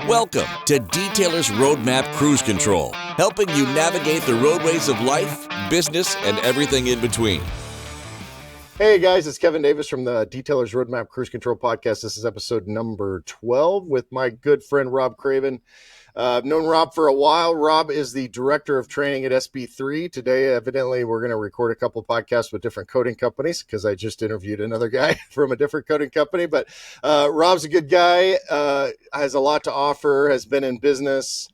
Welcome to Detailer's Roadmap Cruise Control, helping you navigate the roadways of life, business, and everything in between. Hey guys, it's Kevin Davis from the Detailer's Roadmap Cruise Control podcast. This is episode number 12 with my good friend Rob Craven. I've known Rob for a while. Rob is the director of training at SB3. Today, evidently, we're going to record a couple podcasts with different coating companies because I just interviewed another guy from a different coating company. But Rob's a good guy, has a lot to offer, has been in business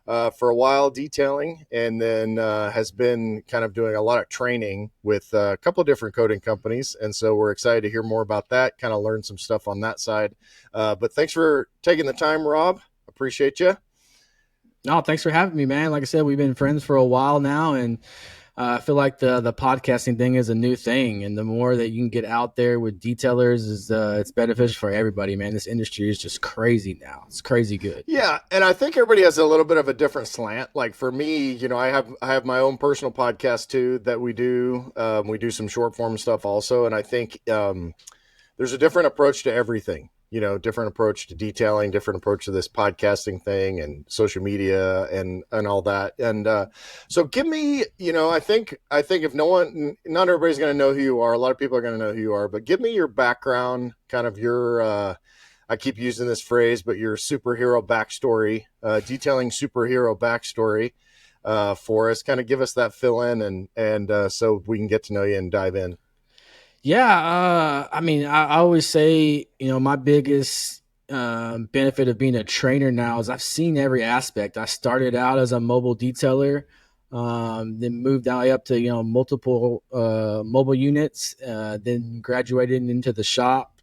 for a while detailing, and then has been kind of doing a lot of training with a couple of different coating companies. And so we're excited to hear more about that, kind of learn some stuff on that side. But thanks for taking the time, Rob. Appreciate you. No, thanks for having me, man. Like I said, we've been friends for a while now, and I feel like the podcasting thing is a new thing, and the more that you can get out there with detailers, is it's beneficial for everybody, man. This industry is just crazy now. It's crazy good. Yeah, and I think everybody has a little bit of a different slant. Like for me, you know, I have my own personal podcast too that we do. We do some short form stuff also, and I think there's a different approach to everything. You know, different approach to detailing, different approach to this podcasting thing and social media and all that. And so give me, you know, I think if not everybody's going to know who you are. A lot of people are going to know who you are, but give me your background, kind of your, I keep using this phrase, but your superhero backstory, detailing superhero backstory for us. Kind of give us that fill in and so we can get to know you and dive in. Yeah, I mean, I always say, you know, my biggest benefit of being a trainer now is I've seen every aspect. I started out as a mobile detailer, then moved up to, you know, multiple mobile units, then graduated into the shop,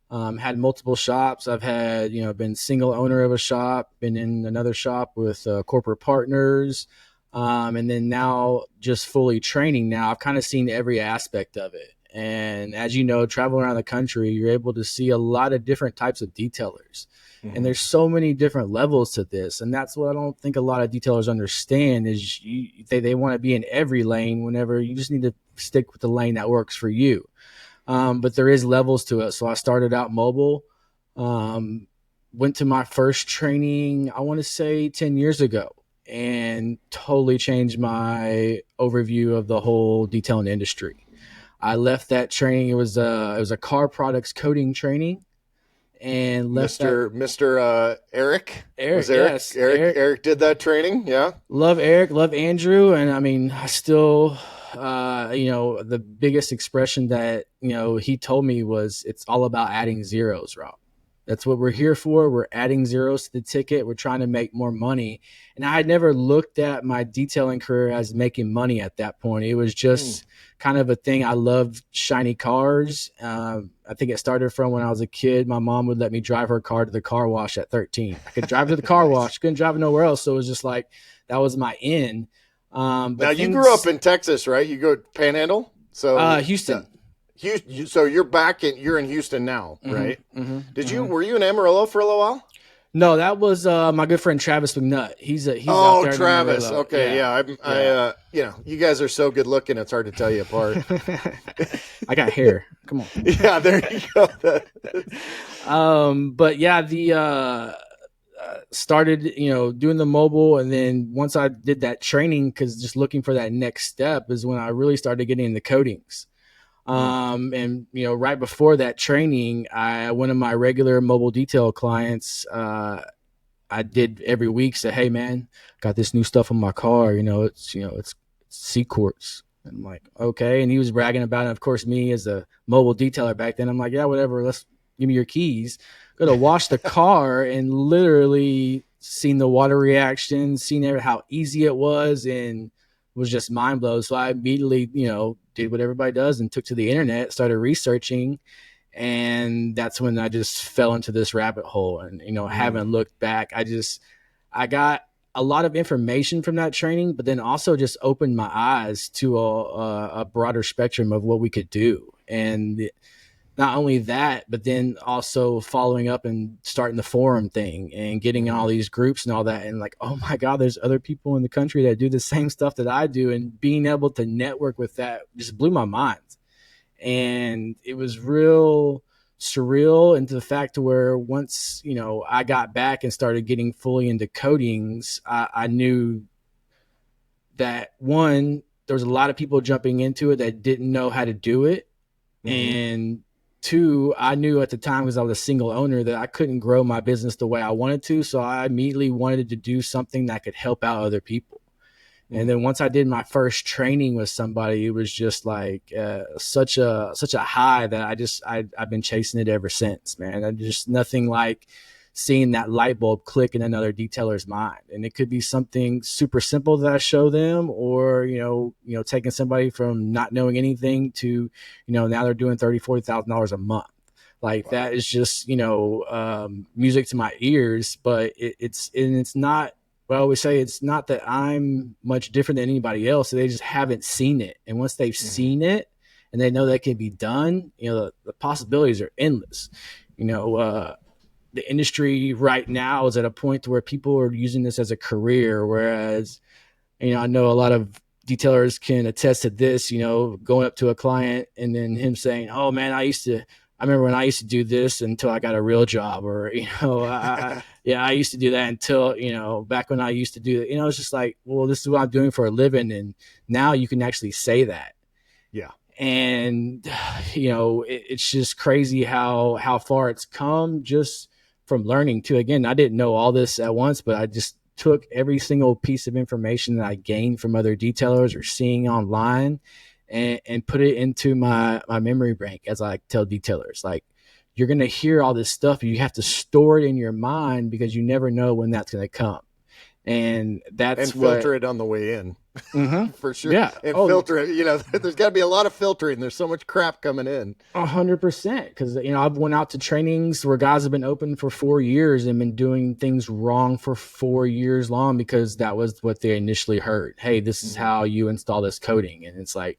had multiple shops. I've had, you know, been single owner of a shop, been in another shop with corporate partners, and then now just fully training now. I've kind of seen every aspect of it. And as you know, traveling around the country, you're able to see a lot of different types of detailers. Mm-hmm. And there's so many different levels to this. And that's what I don't think a lot of detailers understand is they want to be in every lane whenever you just need to stick with the lane that works for you. But there is levels to it. So I started out mobile, went to my first training, I want to say 10 years ago, and totally changed my overview of the whole detailing industry. I left that training. It was a car products coating training, and left Mr. Eric. Yes, Eric did that training. Yeah. Love Eric, love Andrew. And I mean, I still, you know, the biggest expression that, you know, he told me was it's all about adding zeros, Rob. That's what we're here for. We're adding zeros to the ticket. We're trying to make more money. And I had never looked at my detailing career as making money at that point. It was just kind of a thing. I loved shiny cars. I think it started from when I was a kid. My mom would let me drive her car to the car wash at 13. I could drive to the car wash, couldn't drive nowhere else. So it was just like, that was my in. But now you grew up in Texas, right? You go Panhandle? So Houston. So you're in Houston now, right? Mm-hmm. Were you in Amarillo for a little while? No, that was my good friend Travis McNutt. He's oh, out there Travis. In okay, yeah. I you know, you guys are so good looking. It's hard to tell you apart. I got hair. Come on. Yeah, there you go. But yeah, started, you know, doing the mobile, and then once I did that training, because just looking for that next step is when I really started getting into coatings. And, you know, right before that training, one of my regular mobile detail clients, I did every week say, hey man, got this new stuff on my car. It's C quartz. And I'm like, okay. And he was bragging about it. Of course, me as a mobile detailer back then, I'm like, yeah, whatever. Let's give me your keys. Go to wash the car and literally seen the water reaction, seen how easy it was, and was just mind blown. So I immediately, you know, did what everybody does and took to the internet, started researching, and that's when I just fell into this rabbit hole. And, you know, haven't looked back. I got a lot of information from that training, but then also just opened my eyes to a broader spectrum of what we could do. And not only that, but then also following up and starting the forum thing and getting in all these groups and all that. And like, oh my God, there's other people in the country that do the same stuff that I do. And being able to network with that just blew my mind. And it was real surreal, into the fact to where once, I got back and started getting fully into coatings, I knew that one, there was a lot of people jumping into it that didn't know how to do it. And two, I knew at the time, because I was a single owner, that I couldn't grow my business the way I wanted to. So I immediately wanted to do something that could help out other people. And then once I did my first training with somebody, it was just like such a high that I've been chasing it ever since, man. I just, nothing like seeing that light bulb click in another detailer's mind. And it could be something super simple that I show them, or, taking somebody from not knowing anything to, now they're doing $30,000-$40,000 a month. Like, wow. That is just, music to my ears. But it's not, well, I always say it's not that I'm much different than anybody else. They just haven't seen it. And once they've seen it and they know that can be done, the possibilities are endless. The industry right now is at a point where people are using this as a career. Whereas, I know a lot of detailers can attest to this, going up to a client and then him saying, "Oh man, I remember when I used to do this until I got a real job," or, I used to do that until, back when I used to do it. It's just like, well, this is what I'm doing for a living. And now you can actually say that. Yeah. And, it's just crazy how far it's come just from learning too. Again, I didn't know all this at once, but I just took every single piece of information that I gained from other detailers or seeing online and put it into my memory bank. As I tell detailers, like, you're going to hear all this stuff. You have to store it in your mind, because you never know when that's going to come. And filter it on the way in. For sure. Yeah. And filter it. There's got to be a lot of filtering. There's so much crap coming in. 100%. Because, I've went out to trainings where guys have been open for 4 years and been doing things wrong for 4 years long, because that was what they initially heard. Hey, this is how you install this coating. And it's like,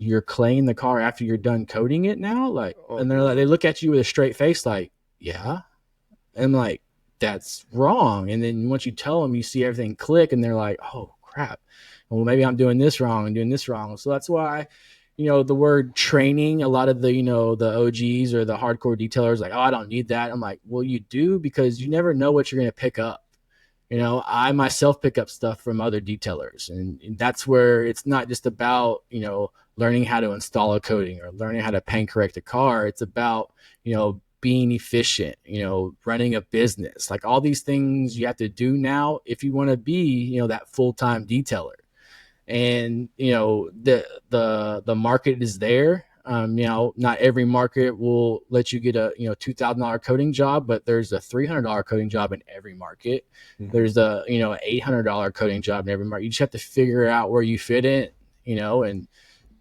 you're claying the car after you're done coating it now? Like, and they're like, they look at you with a straight face like, yeah. And I'm like, that's wrong. And then once you tell them, you see everything click, and they're like, oh crap, well, maybe I'm doing this wrong and doing this wrong. So that's why, the word training, a lot of the, the OGs or the hardcore detailers, like, oh, I don't need that. I'm like, well, you do, because you never know what you're going to pick up. I myself pick up stuff from other detailers, and that's where it's not just about, learning how to install a coating or learning how to paint correct a car. It's about, being efficient, running a business, like all these things you have to do now if you want to be, that full-time detailer. And, the market is there. Not every market will let you get a, $2,000 coating job, but there's a $300 coating job in every market. There's a, $800 coating job in every market. You just have to figure out where you fit in, and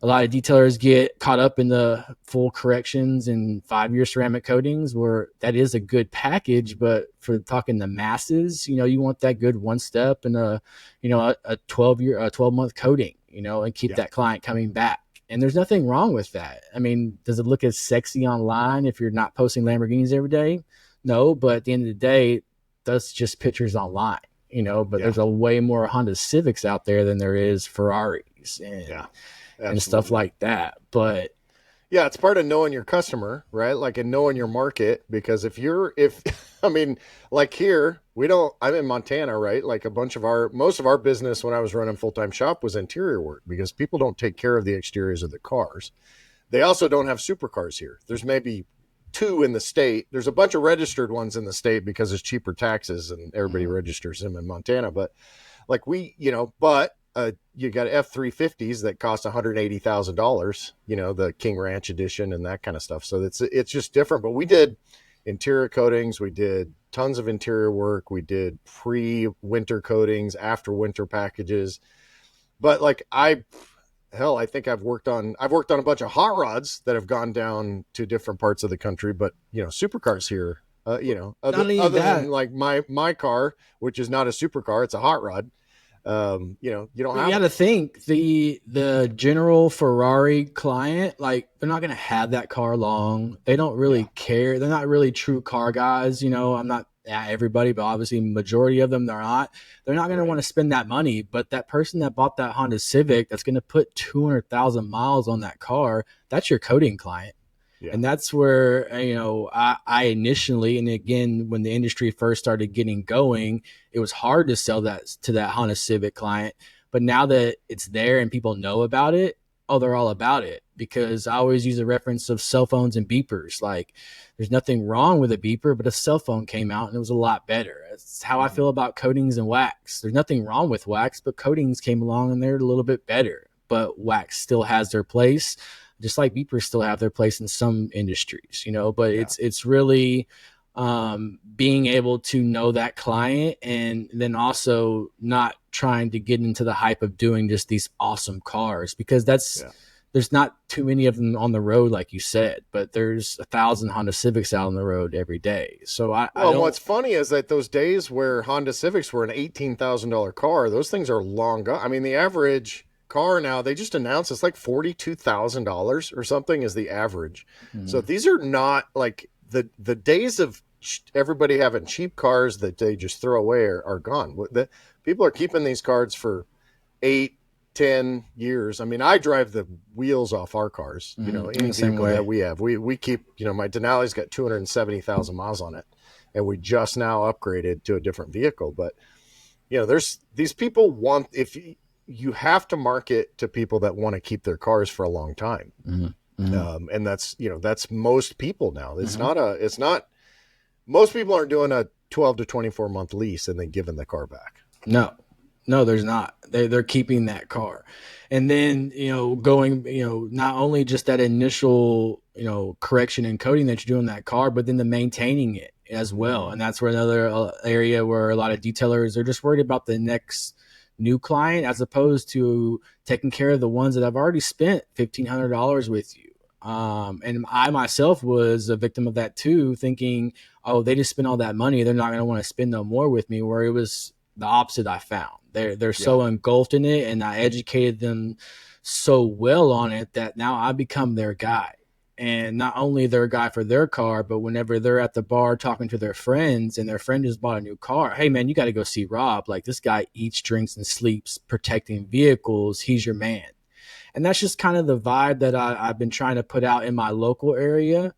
a lot of detailers get caught up in the full corrections and 5-year ceramic coatings, where that is a good package. But for talking the masses, you want that good one step and a 12-month coating, and keep that client coming back. And there's nothing wrong with that. I mean, does it look as sexy online if you're not posting Lamborghinis every day? No, but at the end of the day, that's just pictures online, but there's a way more Honda Civics out there than there is Ferraris and stuff like that. But yeah, it's part of knowing your customer, right? Like, and knowing your market, because I mean, like here, I'm in Montana, right? Like most of our business when I was running full-time shop was interior work, because people don't take care of the exteriors of the cars. They also don't have supercars here. There's maybe 2 in the state. There's a bunch of registered ones in the state because it's cheaper taxes and everybody registers them in Montana. But like you got F-350s that cost $180,000, the King Ranch edition and that kind of stuff. So it's just different. But we did interior coatings. We did tons of interior work. We did pre-winter coatings, after winter packages. But like I think I've worked on a bunch of hot rods that have gone down to different parts of the country. But supercars here, other than like my car, which is not a supercar, it's a hot rod. You got to think the general Ferrari client, like, they're not going to have that car long. They don't really care. They're not really true car guys. I'm not everybody, but obviously majority of them, they're not going to want to spend that money. But that person that bought that Honda Civic, that's going to put 200,000 miles on that car, that's your coating client. Yeah. And that's where, I initially, and again, when the industry first started getting going, it was hard to sell that to that Honda Civic client. But now that it's there and people know about it, oh, they're all about it, because I always use a reference of cell phones and beepers. Like, there's nothing wrong with a beeper, but a cell phone came out and it was a lot better. It's how I feel about coatings and wax. There's nothing wrong with wax, but coatings came along and they're a little bit better. But wax still has their place, just like beepers still have their place in some industries, but it's really being able to know that client, and then also not trying to get into the hype of doing just these awesome cars, because there's not too many of them on the road, like you said, but there's 1,000 Honda Civics out on the road every day. So what's funny is that those days where Honda Civics were an $18,000 car, those things are long gone. I mean, the average car now, they just announced it's like $42,000 or something is the average. So these are not like the days of everybody having cheap cars that they just throw away are gone. The people are keeping these cars for 8-10 years. I mean, I drive the wheels off our cars, any vehicle that we have. We keep, my Denali's got 270,000 miles on it, and we just now upgraded to a different vehicle. But there's these people want, you have to market to people that want to keep their cars for a long time. And that's most people now. It's not most people aren't doing a 12 to 24 month lease and then giving the car back. No, there's not. They're keeping that car. And then, going, not only just that initial, correction and coating that you're doing that car, but then the maintaining it as well. And that's where another area where a lot of detailers are just worried about the next new client, as opposed to taking care of the ones that I've already spent $1,500 with you. And I myself was a victim of that too, thinking, oh, they just spent all that money, they're not going to want to spend no more with me, where it was the opposite. I found they're so engulfed in it, and I educated them so well on it that now I become their guy. And not only their guy for their car, but whenever they're at the bar talking to their friends and their friend just bought a new car, hey man, you got to go see Rob. Like, this guy eats, drinks, and sleeps protecting vehicles. He's your man. And that's just kind of the vibe that I've been trying to put out in my local area.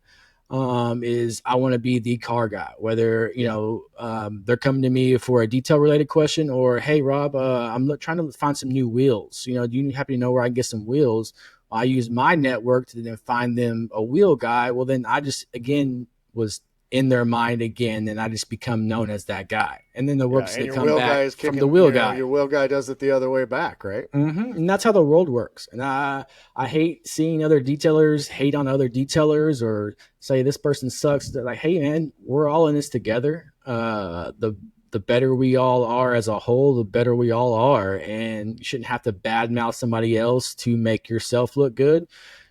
Is I want to be the car guy, whether, they're coming to me for a detail related question, or, hey Rob, I'm trying to find some new wheels. Do you happen to know where I can get some wheels? I use my network to then find them a wheel guy. Well, then I just, again, was in their mind again, and I just become known as that guy. And then the work's going to come back from the wheel guy. Your wheel guy does it the other way back, right? And that's how the world works. And I hate seeing other detailers hate on other detailers, or say this person sucks. They're like, hey man, we're all in this together. The better we all are as a whole, the better we all are. And you shouldn't have to badmouth somebody else to make yourself look good.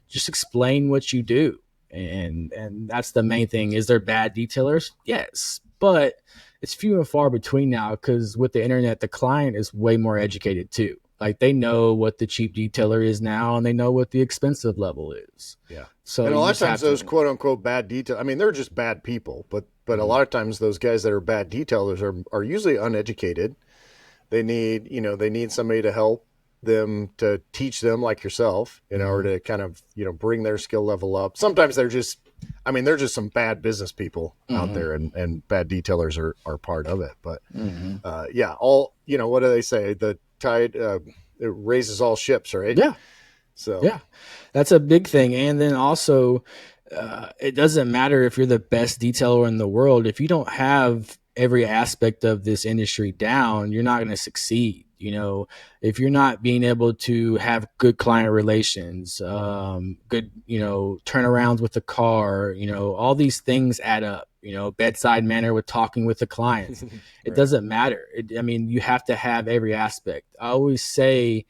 Just explain what you do. And that's the main thing. Is there bad detailers? Yes. But it's few and far between now, because with the internet, the client is way more educated too. Like, they know what the cheap detailer is now, and they know what the expensive level is. Yeah. So and a lot of times those quote unquote bad detail, I mean, they're just bad people, but a lot of times those guys that are bad detailers are usually uneducated. They need somebody to help them, to teach them, like yourself, in order to kind of, bring their skill level up. Sometimes they're just some bad business people out there, and bad detailers are part of it. But all, what do they say? The tide, it raises all ships, right? Yeah. So yeah, that's a big thing. And then also, it doesn't matter if you're the best detailer in the world. If you don't have every aspect of this industry down, you're not going to succeed. If you're not being able to have good client relations, good, turnarounds with the car, all these things add up, bedside manner with talking with the clients. It doesn't matter. You have to have every aspect. I always say,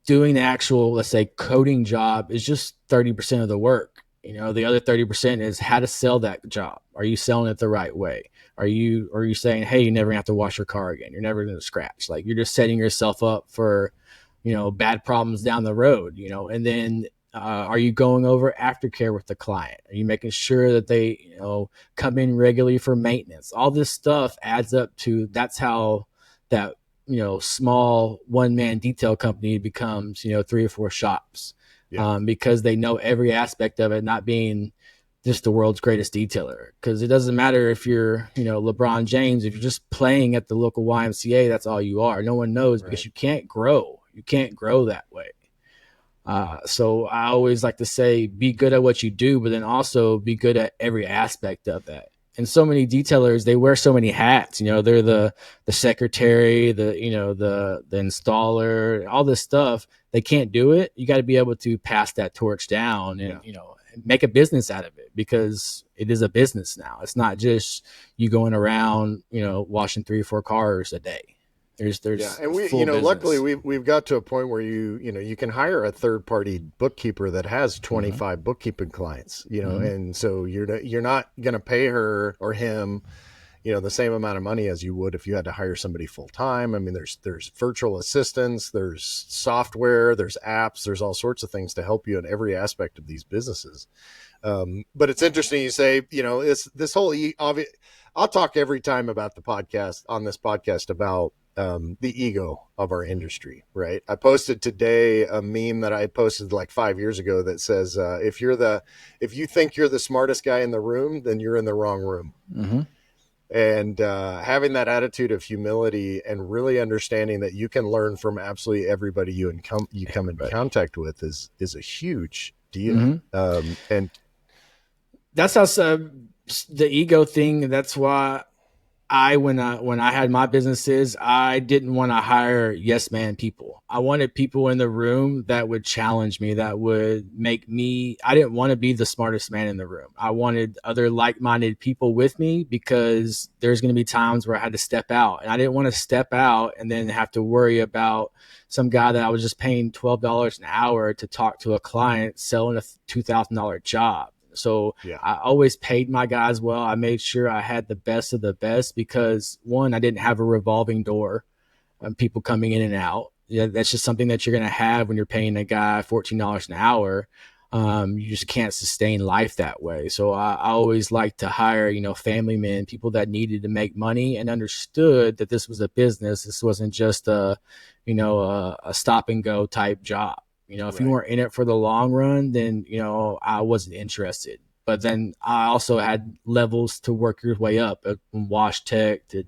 doing the actual, let's say, coding job is just 30% of the work. The other 30% is how to sell that job. Are you selling it the right way? Are you saying, hey, you're never gonna have to wash your car again? You're never gonna scratch. Like, you're just setting yourself up for, bad problems down the road, and then are you going over aftercare with the client? Are you making sure that they, come in regularly for maintenance? All this stuff adds up to, that's how that, small one-man detail company becomes, 3 or 4 shops. because they know every aspect of it, not being just the world's greatest detailer. Because it doesn't matter if you're, LeBron James, if you're just playing at the local YMCA, that's all you are. No one knows because you can't grow. You can't grow that way. So I always like to say, be good at what you do, but then also be good at every aspect of that. And so many detailers, they wear so many hats. They're the secretary, the installer, all this stuff. They can't do it. You got to be able to pass that torch down and make a business out of it, because it is a business now. It's not just you going around washing 3 or 4 cars a day. There's and we luckily we've got to a point where you can hire a third party bookkeeper that has 25 bookkeeping clients, and so you're not going to pay her or him the same amount of money as you would if you had to hire somebody full time. I mean, there's virtual assistants, there's software, there's apps, there's all sorts of things to help you in every aspect of these businesses. But it's interesting you say, it's this whole I'll talk every time about the podcast on this podcast about the ego of our industry, right? I posted today a meme that I posted like 5 years ago that says, if you think you're the smartest guy in the room, then you're in the wrong room. Mm-hmm. And having that attitude of humility and really understanding that you can learn from absolutely everybody you come in contact with is a huge deal. Mm-hmm. And that's how the ego thing. That's why when I had my businesses, I didn't want to hire yes man people. I wanted people in the room that would challenge me, that would make me. I didn't want to be the smartest man in the room. I wanted other like-minded people with me, because there's going to be times where I had to step out, and I didn't want to step out and then have to worry about some guy that I was just paying $12 an hour to talk to a client selling a $2,000 job. So I always paid my guys well. I made sure I had the best of the best, because one, I didn't have a revolving door of people coming in and out. That's just something that you're going to have when you're paying a guy $14 an hour. You just can't sustain life that way. So I always like to hire, family men, people that needed to make money and understood that this was a business. This wasn't just a stop and go type job. If you weren't in it for the long run, then, I wasn't interested. But then I also had levels to work your way up, from wash tech to,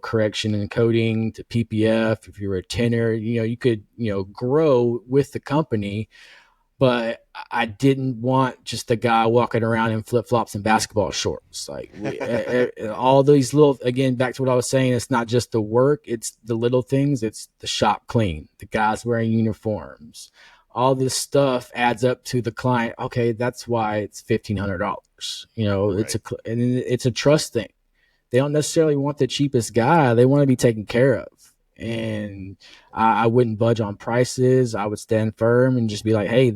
correction and coating to PPF. If you were a tenor, you could, grow with the company. But I didn't want just a guy walking around in flip-flops and basketball shorts. Like all these little, again, back to what I was saying, it's not just the work, it's the little things. It's the shop clean, the guys wearing uniforms. All this stuff adds up to the client. Okay, that's why it's $1,500. It's a trust thing. They don't necessarily want the cheapest guy. They want to be taken care of. And I wouldn't budge on prices. I would stand firm and just be like, hey,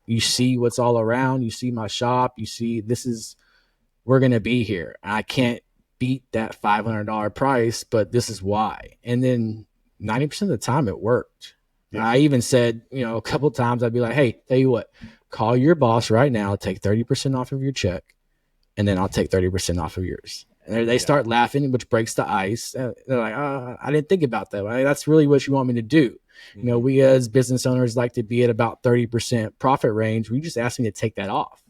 you see what's all around. You see my shop. You see, we're going to be here. I can't beat that $500 price, but this is why. And then 90% of the time it worked. Yeah. I even said, a couple of times I'd be like, hey, tell you what, call your boss right now, take 30% off of your check, and then I'll take 30% off of yours. And they start laughing, which breaks the ice. They're like, I didn't think about that. That's really what you want me to do. Mm-hmm. We as business owners like to be at about 30% profit range. We just asked me to take that off.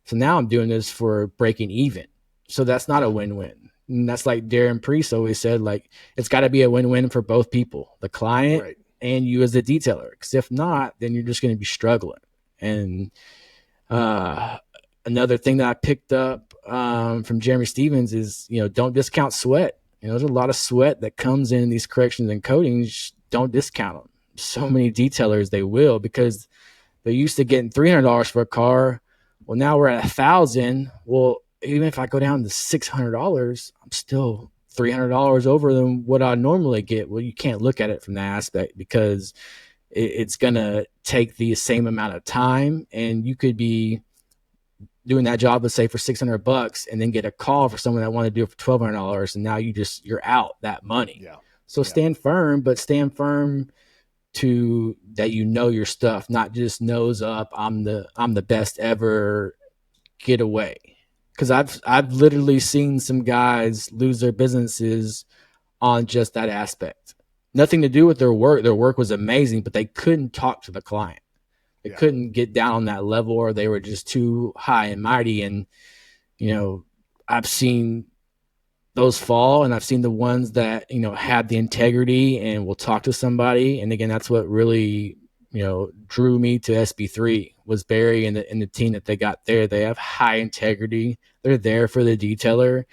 So now I'm doing this for breaking even. So that's not a win-win. And that's like Darren Priest always said, like, it's got to be a win-win for both people, the client and you as the detailer. Because if not, then you're just going to be struggling. And another thing that I picked up from Jeremy Stevens is, don't discount sweat. There's a lot of sweat that comes in these corrections and coatings. Don't discount them. So many detailers, they will, because they're used to getting $300 for a car. Well, now we're at $1,000. Well, even if I go down to $600, I'm still $300 over than what I normally get. Well, you can't look at it from that aspect, because it's going to take the same amount of time, and you could be doing that job, let's say, for $600, and then get a call for someone that want to do it for $1,200, and now you're out that money. Yeah. So stand firm, but stand firm to that your stuff, not just nose up. I'm the best ever. Get away, because I've literally seen some guys lose their businesses on just that aspect. Nothing to do with their work. Their work was amazing, but they couldn't talk to the client. They couldn't get down on that level, or they were just too high and mighty. And, I've seen those fall, and I've seen the ones that, had the integrity and will talk to somebody. And again, that's what really, drew me to SB3 was Barry and the team that they got there. They have high integrity. They're there for the detailer.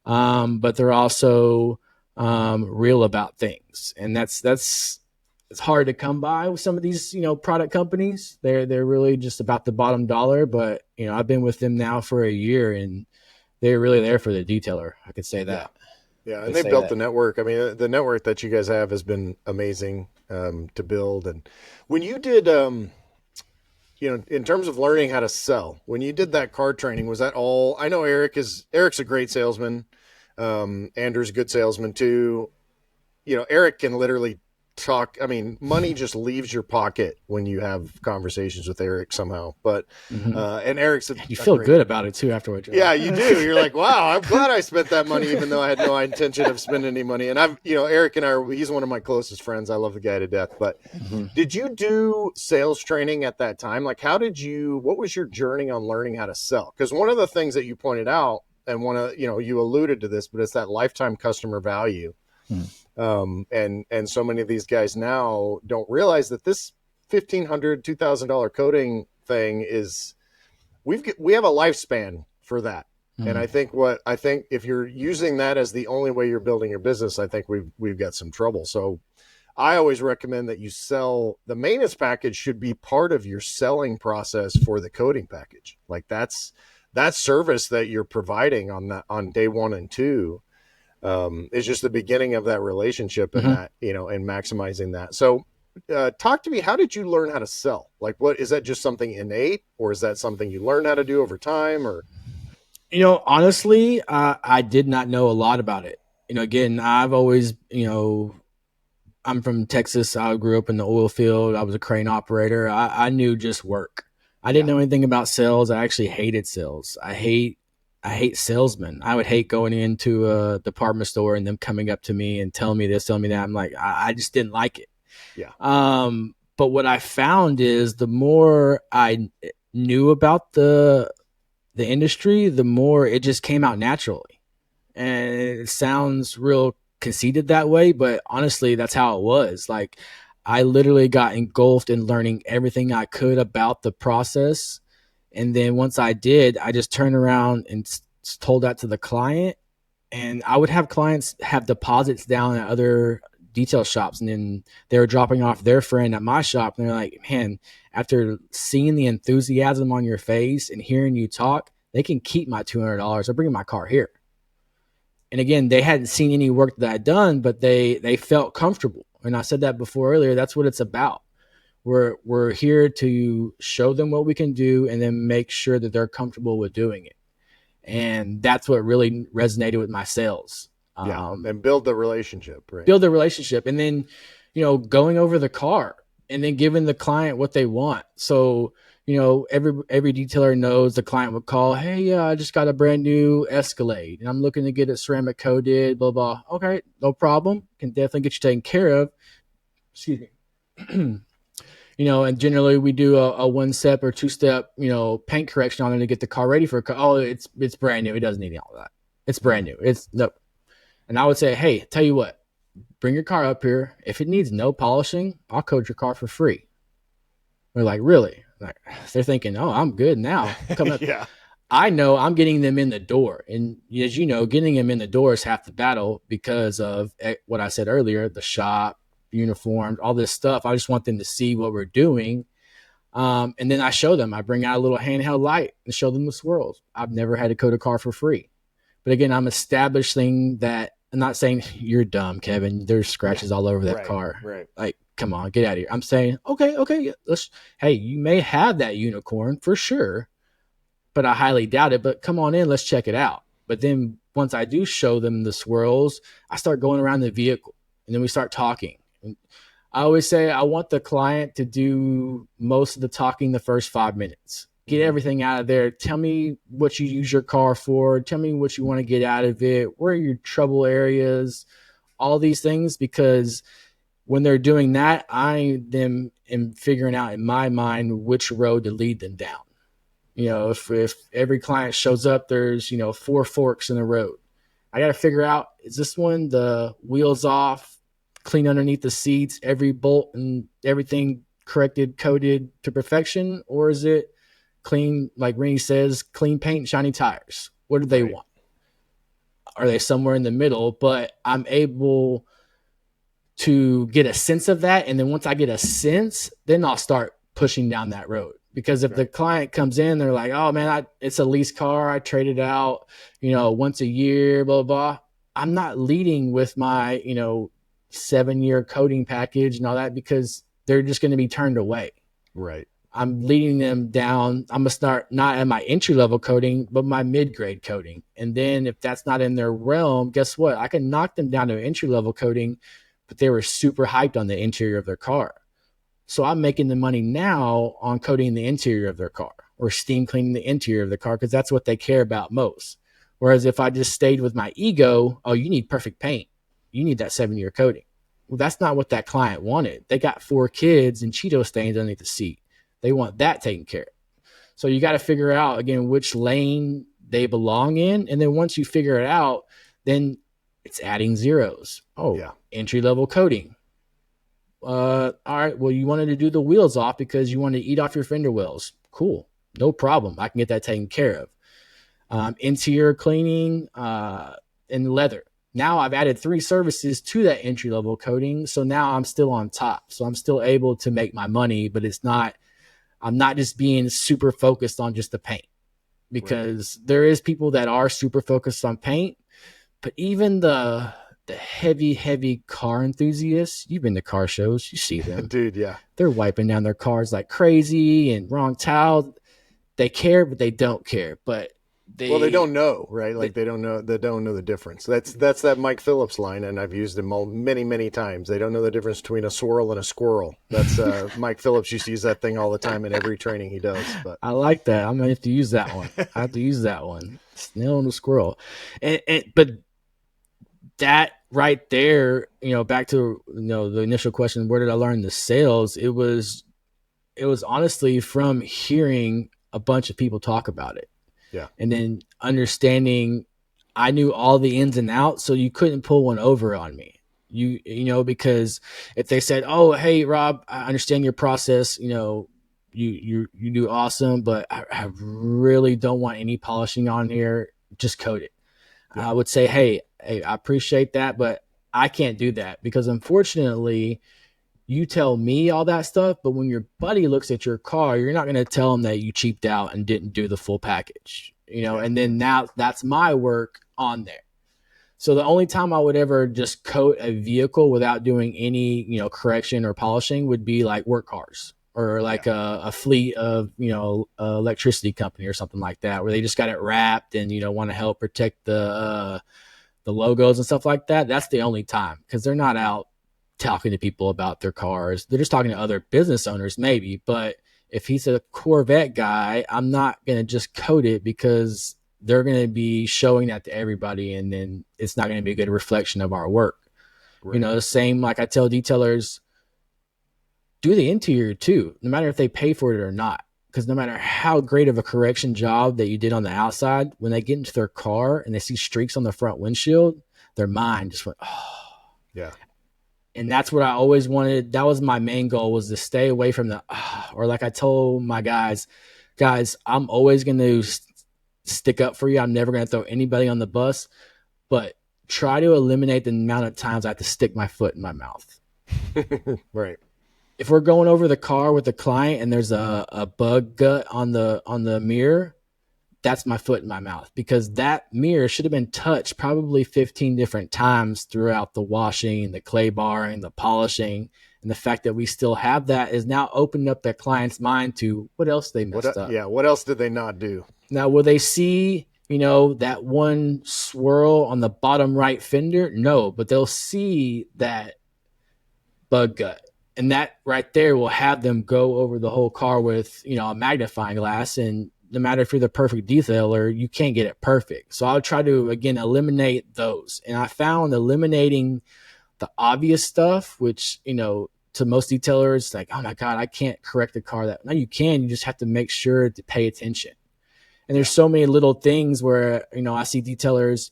But they're also real about things. And that's it's hard to come by with some of these, product companies. They're really just about the bottom dollar. But, I've been with them now for a year, and they're really there for the detailer. I could say that. Yeah. And they built the network. I mean, the network that you guys have has been amazing to build. And when you did, in terms of learning how to sell, when you did that car training, was that all? I know Eric's a great salesman. Andrew's a good salesman too. Eric can literally talk. I mean, money just leaves your pocket when you have conversations with Eric somehow. But and Eric's you feel good about it too afterwards. Yeah, you do. You're like, wow, I'm glad I spent that money, even though I had no intention of spending any money. And Eric and he's one of my closest friends. I love the guy to death. But did you do sales training at that time? Like, what was your journey on learning how to sell? Because one of the things that you pointed out, and you alluded to this, but it's that lifetime customer value. And so many of these guys now don't realize that this $1,500, $2,000 coating thing is, we have a lifespan for that. And I think if you're using that as the only way you're building your business, I think we've got some trouble. So I always recommend that you sell the maintenance package should be part of your selling process for the coating package. Like that service that you're providing on day 1 and 2 is just the beginning of that relationship and that, and maximizing that. So talk to me, how did you learn how to sell? Like, what is that, just something innate, or is that something you learn how to do over time? Or, honestly, I did not know a lot about it. Again, I've always, I'm from Texas. I grew up in the oil field. I was a crane operator. I knew just work. I didn't know anything about sales. I actually hated sales. I hate salesmen. I would hate going into a department store and them coming up to me and telling me this, telling me that. I'm like, I just didn't like it. Yeah. But what I found is the more I knew about the industry, the more it just came out naturally. And it sounds real conceited that way, but honestly, that's how it was. Like, I literally got engulfed in learning everything I could about the process. And then once I did, I just turned around and told that to the client. And I would have clients have deposits down at other detail shops, and then they were dropping off their friend at my shop. And they're like, man, after seeing the enthusiasm on your face and hearing you talk, they can keep my $200. I'm bringing my car here. And again, they hadn't seen any work that I'd done, but they felt comfortable. And I said that before earlier. That's what it's about. We're here to show them what we can do and then make sure that they're comfortable with doing it. And that's what really resonated with my sales. And build the relationship, right? Build the relationship. And then, going over the car and then giving the client what they want. So, every detailer knows the client would call, hey, I just got a brand new Escalade and I'm looking to get it ceramic coated, blah, blah. Okay, no problem. Can definitely get you taken care of. Excuse me. And generally we do a 1-step or 2-step, paint correction on it to get the car ready for a car. Oh, it's brand new. It doesn't need all that. It's brand new. No. And I would say, hey, tell you what, bring your car up here. If it needs no polishing, I'll coat your car for free. They're like, really? Like, they're thinking, oh, I'm good now. Come up. Yeah. I know I'm getting them in the door. And as you know, getting them in the door is half the battle because of what I said earlier, the shop, uniformed, all this stuff. I just want them to see what we're doing. And then I show them, I bring out a little handheld light and show them the swirls. I've never had to coat a car for free. But again, I'm establishing that. I'm not saying you're dumb, Kevin. There's scratches all over that car. Right. Like, come on, get out of here. I'm saying, okay. Hey, you may have that unicorn for sure, but I highly doubt it. But come on in, let's check it out. But then once I do show them the swirls, I start going around the vehicle and then we start talking. And I always say I want the client to do most of the talking the first 5 minutes. Get everything out of there. Tell me what you use your car for. Tell me what you want to get out of it. Where are your trouble areas? All these things, because when they're doing that, I them am figuring out in my mind which road to lead them down. If every client shows up, there's, 4 forks in the road. I got to figure out, is this one the wheels off, clean underneath the seats, every bolt and everything corrected, coated to perfection? Or is it clean, like Rennie says, clean paint, shiny tires? What do they want? Are they somewhere in the middle? But I'm able to get a sense of that. And then once I get a sense, then I'll start pushing down that road. Because if the client comes in, they're like, oh man, it's a lease car. I trade it out, once a year, blah, blah. I'm not leading with my, 7-year coating package and all that, because they're just going to be turned away. Right. I'm leading them down. I'm going to start not at my entry-level coating, but my mid-grade coating. And then if that's not in their realm, guess what? I can knock them down to an entry-level coating, but they were super hyped on the interior of their car. So I'm making the money now on coating the interior of their car or steam cleaning the interior of the car, because that's what they care about most. Whereas if I just stayed with my ego, oh, you need perfect paint, you need that 7-year coating. Well, that's not what that client wanted. They got 4 kids and Cheeto stains underneath the seat. They want that taken care of. So you got to figure out, again, which lane they belong in. And then once you figure it out, then it's adding zeros. Oh, yeah. Entry-level coating. All right, well, you wanted to do the wheels off because you wanted to eat off your fender wells. Cool. No problem. I can get that taken care of. Interior cleaning and leather. Now I've added 3 services to that entry-level coating. So now I'm still on top. So I'm still able to make my money, but I'm not just being super focused on just the paint, because there is people that are super focused on paint, but even the heavy car enthusiasts, you've been to car shows, you see them. Dude, yeah. They're wiping down their cars like crazy and wrong towel. They care, but they don't care. But they don't know, right? Like they don't know the difference. That's that Mike Phillips line, and I've used him many times. They don't know the difference between a swirl and a squirrel. That's Mike Phillips used to use that thing all the time in every training he does. But I like that. I'm gonna have to use that one. I have to use that one. Snail and a squirrel. But that right there, back to the initial question, where did I learn the sales? It was honestly from hearing a bunch of people talk about it. Yeah. And then understanding I knew all the ins and outs, so you couldn't pull one over on me. Because if they said, "Oh, hey Rob, I understand your process, you do awesome, but I really don't want any polishing on here, just coat it." Yeah. I would say, hey, I appreciate that, but I can't do that, because unfortunately you tell me all that stuff, but when your buddy looks at your car, you're not going to tell him that you cheaped out and didn't do the full package, and then now that's my work on there. So the only time I would ever just coat a vehicle without doing any, correction or polishing would be like work cars or like a fleet of, electricity company or something like that, where they just got it wrapped and, want to help protect the logos and stuff like that. That's the only time, because they're not out talking to people about their cars. They're just talking to other business owners maybe. But if he's a Corvette guy, I'm not going to just coat it, because they're going to be showing that to everybody, and then it's not going to be a good reflection of our work. Right. The same, like I tell detailers, do the interior too, no matter if they pay for it or not. Because no matter how great of a correction job that you did on the outside, when they get into their car and they see streaks on the front windshield, their mind just went, oh. Yeah. And that's what I always wanted. That was my main goal, was to stay away from the, or like I told my guys, I'm always going to stick up for you. I'm never going to throw anybody on the bus, but try to eliminate the amount of times I have to stick my foot in my mouth. Right. If we're going over the car with a client and there's a bug gut on the mirror, that's my foot in my mouth, because that mirror should have been touched probably 15 different times throughout the washing, the clay barring, the polishing. And the fact that we still have that is now opening up that client's mind to what else they messed up. Yeah. What else did they not do? Now, will they see, that one swirl on the bottom right fender? No, but they'll see that bug gut. And that right there will have them go over the whole car with, a magnifying glass. And no matter if you're the perfect detailer, you can't get it perfect. So I'll try to, again, eliminate those. And I found eliminating the obvious stuff, which, to to most detailers, like, oh my God, I can't correct the car. That no, you can. You just have to make sure to pay attention. And there's so many little things where, I see detailers,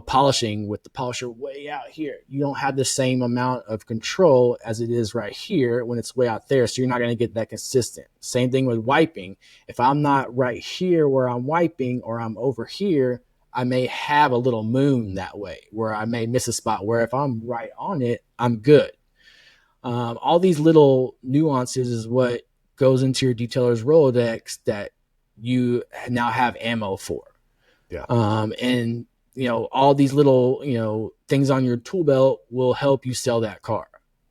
polishing with the polisher way out here. You don't have the same amount of control as it is right here when it's way out there. So you're not going to get that consistent. Same thing with wiping. If I'm not right here where I'm wiping, or I'm over here, I may have a little moon that way where I may miss a spot, where if I'm right on it, I'm good. All these little nuances is what goes into your detailer's Rolodex that you now have ammo for. Yeah. And all these little, things on your tool belt will help you sell that car.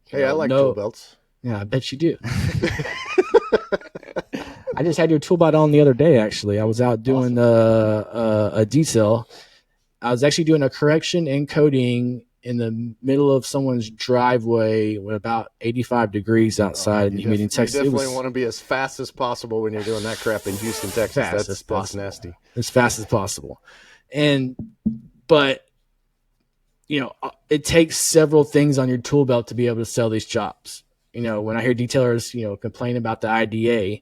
Hey, I like tool belts. Yeah, I bet you do. I just had your tool belt on the other day, actually. I was out doing a detail. I was actually doing a correction and coating in the middle of someone's driveway with about 85 degrees outside in humid Texas. You definitely want to be as fast as possible when you're doing that crap in Houston, Texas. That's nasty. As fast as possible. But it takes several things on your tool belt to be able to sell these jobs. When I hear detailers, complain about the IDA,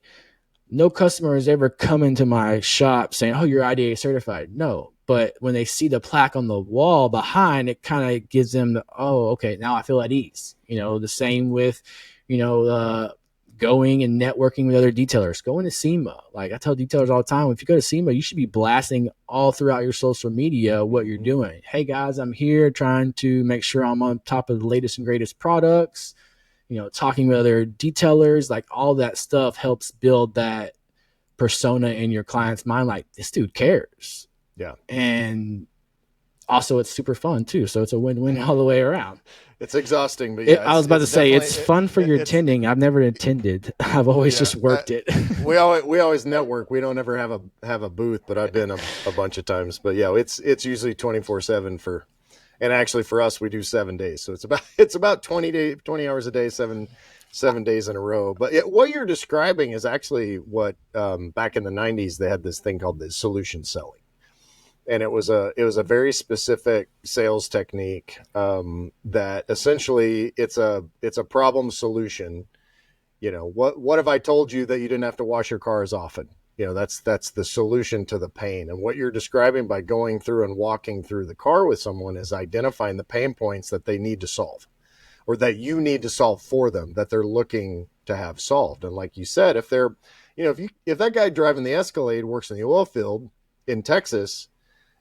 no customer has ever come into my shop saying, oh, you're IDA certified. No. But when they see the plaque on the wall behind, it kind of gives them oh, okay, now I feel at ease. The same with, going and networking with other detailers. Going to SEMA. Like I tell detailers all the time, if you go to SEMA, you should be blasting all throughout your social media what you're doing. Hey, guys, I'm here trying to make sure I'm on top of the latest and greatest products. Talking with other detailers, like all that stuff helps build that persona in your client's mind. Like, this dude cares. Yeah. And also it's super fun too. So it's a win-win all the way around. It's exhausting, but yeah, I was about to say it's fun for your attending. I've never attended. I've always just worked it. We always network. We don't ever have a booth, but I've been a bunch of times. But yeah, it's usually 24/7 and actually for us, we do 7 days. So it's about 20 hours a day, seven days in a row. But what you're describing is actually what back in the 90s, they had this thing called the solution selling. And it was a very specific sales technique that essentially it's a problem solution. What if I told you that you didn't have to wash your car as often? That's the solution to the pain. And what you're describing by going through and walking through the car with someone is identifying the pain points that they need to solve, or that you need to solve for them, that they're looking to have solved. And like you said, if they're, if that guy driving the Escalade works in the oil field in Texas,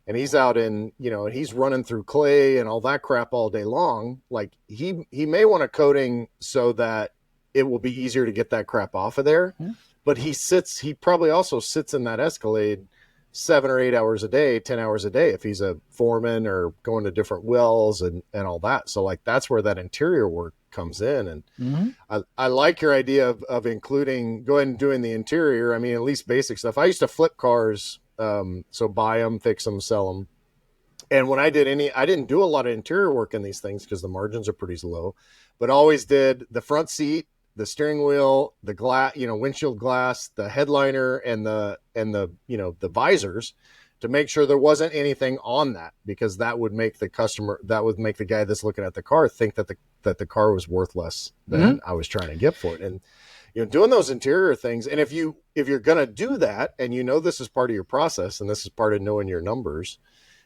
and he's out in, and he's running through clay and all that crap all day long, like he may want a coating so that it will be easier to get that crap off of there. Yeah. But he probably also sits in that Escalade 7 or 8 hours a day, 10 hours a day, if he's a foreman or going to different wells and all that. So like, that's where that interior work comes in. And I like your idea of including, go ahead and doing the interior. I mean, at least basic stuff. I used to flip cars. So buy them, fix them, sell them. And when I didn't do a lot of interior work in these things because the margins are pretty low, but always did the front seat, the steering wheel, the glass, windshield glass, the headliner, and the the visors, to make sure there wasn't anything on that, because that would make the guy that's looking at the car think that the car was worth less than I was trying to get for it. And doing those interior things. And if you're going to do that, and this is part of your process, and this is part of knowing your numbers,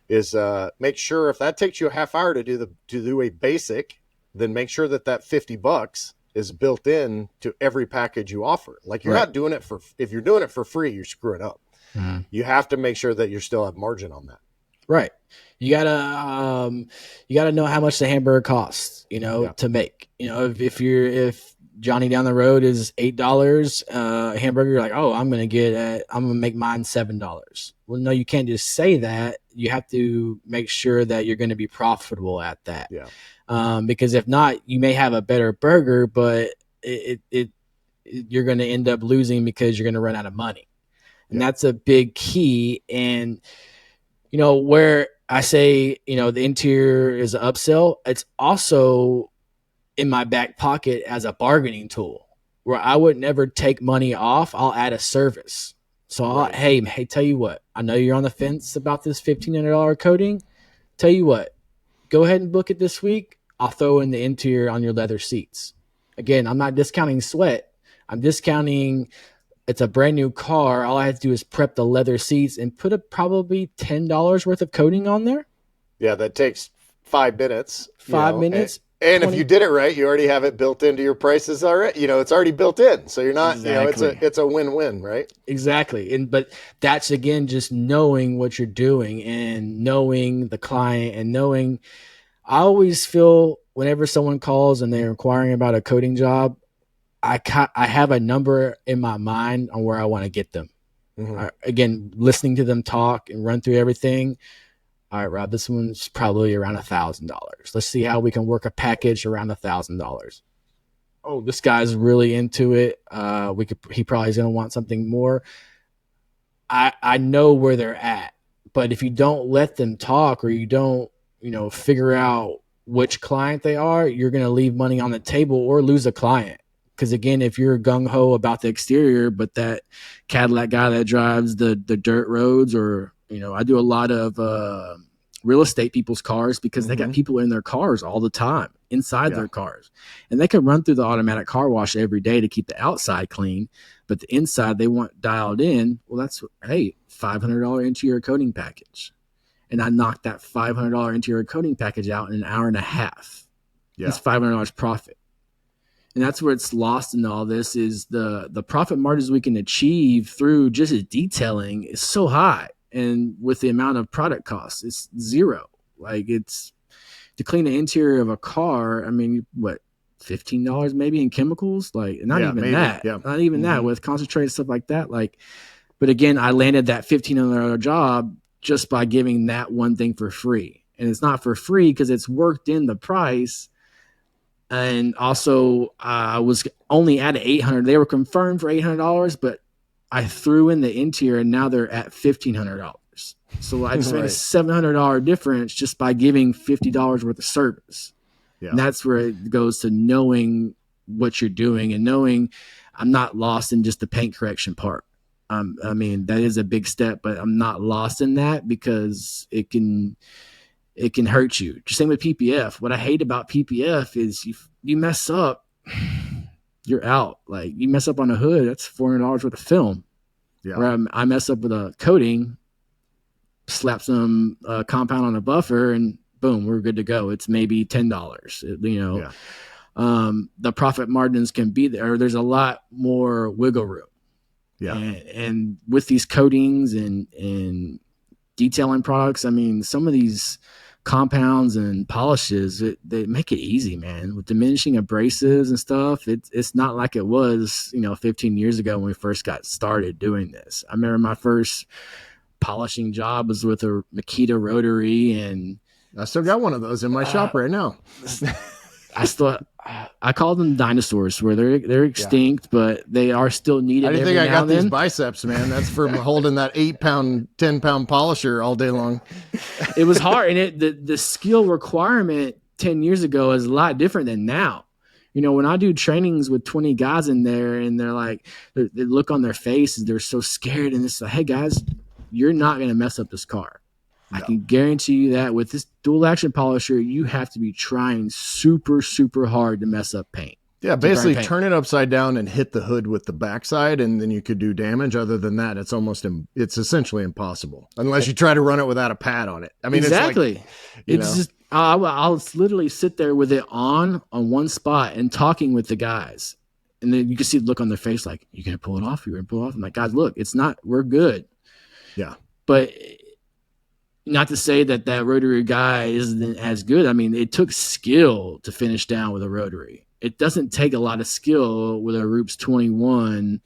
is make sure if that takes you a half hour to do a basic, then make sure that $50 is built in to every package you offer. Like you're not doing it if you're doing it for free, you're screwing up. You have to make sure that you still have margin on that. Right. You gotta know how much the hamburger costs, to make. If Johnny down the road is $8 hamburger, you're like, oh, I'm gonna make mine $7. Well, no, you can't just say that. You have to make sure that you're going to be profitable at that. Yeah. Because if not, you may have a better burger, but you're going to end up losing because you're going to run out of money. And that's a big key. And, where I say, the interior is an upsell, it's also in my back pocket as a bargaining tool, where I would never take money off. I'll add a service. So hey, tell you what, I know you're on the fence about this $1,500 coating. Tell you what, go ahead and book it this week. I'll throw in the interior on your leather seats. Again, I'm not discounting sweat. I'm discounting it's a brand new car. All I have to do is prep the leather seats and put probably $10 worth of coating on there. Yeah, that takes 5 minutes. 5 minutes. And 20. if you did it right, you already have it built into your prices already. It's already built in. So you're not, Exactly. it's a win-win, right? Exactly. But that's again just knowing what you're doing and knowing the client and knowing. I always feel whenever someone calls and they're inquiring about a coating job, I have a number in my mind on where I want to get them. Mm-hmm. Again, listening to them talk and run through everything. All right, Rob, this one's probably around $1,000. Let's see how we can work a package around $1,000. Oh, this guy's really into it. He probably is going to want something more. I know where they're at, but if you don't let them talk or you don't, figure out which client they are, you're going to leave money on the table or lose a client. Because again, if you're gung-ho about the exterior, but that Cadillac guy that drives the dirt roads, or I do a lot of real estate people's cars because they got people in their cars all the time, inside their cars, and they can run through the automatic car wash every day to keep the outside clean, but the inside they want dialed in. Well, that's $500 interior coating package, and I knocked that $500 interior coating package out in an hour and a half. That's $500 profit. And that's where it's lost in all this is the profit margins we can achieve through just detailing is so high. And with the amount of product costs, it's zero. Like it's to clean the interior of a car. I mean, what, $15 maybe in chemicals? Like not even that. Yeah. Not even that with concentrated stuff like that. Like, but again, I landed that $1,500 job just by giving that one thing for free. And it's not for free because it's worked in the price. And also, I was only at $800. They were confirmed for $800, but I threw in the interior, and now they're at $1,500. So I just made a $700 difference just by giving $50 worth of service. Yeah. And that's where it goes to knowing what you're doing and knowing I'm not lost in just the paint correction part. I mean, that is a big step, but I'm not lost in that because it can hurt you. Just same with PPF. What I hate about PPF is you mess up, you're out. Like you mess up on a hood, that's $400 worth of film. Yeah. Or I mess up with a coating, slap some compound on a buffer, and boom, we're good to go. It's maybe $10. The profit margins can be there. There's a lot more wiggle room. Yeah. And with these coatings and detailing products, I mean, some of these compounds and polishes, they make it easy, man. With diminishing abrasives and stuff, it's not like it was, 15 years ago when we first got started doing this. I remember my first polishing job was with a Makita rotary, and I still got one of those in my shop right now. I call them dinosaurs, where they're extinct, but they are still needed. I didn't think I got these biceps, man. That's from holding that 8-pound, 10-pound polisher all day long. It was hard, and the skill requirement 10 years ago is a lot different than now. When I do trainings with 20 guys in there, and they're like, they look on their faces, they're so scared, and it's like, hey guys, you're not going to mess up this car. No. I can guarantee you that with this dual action polisher, you have to be trying super, super hard to mess up paint. Yeah, basically turn it upside down and hit the hood with the backside, and then you could do damage. Other than that, it's essentially impossible unless you try to run it without a pad on it. I mean, exactly. It's just I'll literally sit there with it on one spot and talking with the guys, and then you can see the look on their face, like, "You gonna pull it off? You're gonna pull it off?" I'm like, "Guys, look, it's not. We're good." Yeah, but. Not to say that rotary guy isn't as good. I mean, it took skill to finish down with a rotary. It doesn't take a lot of skill with a Roops 21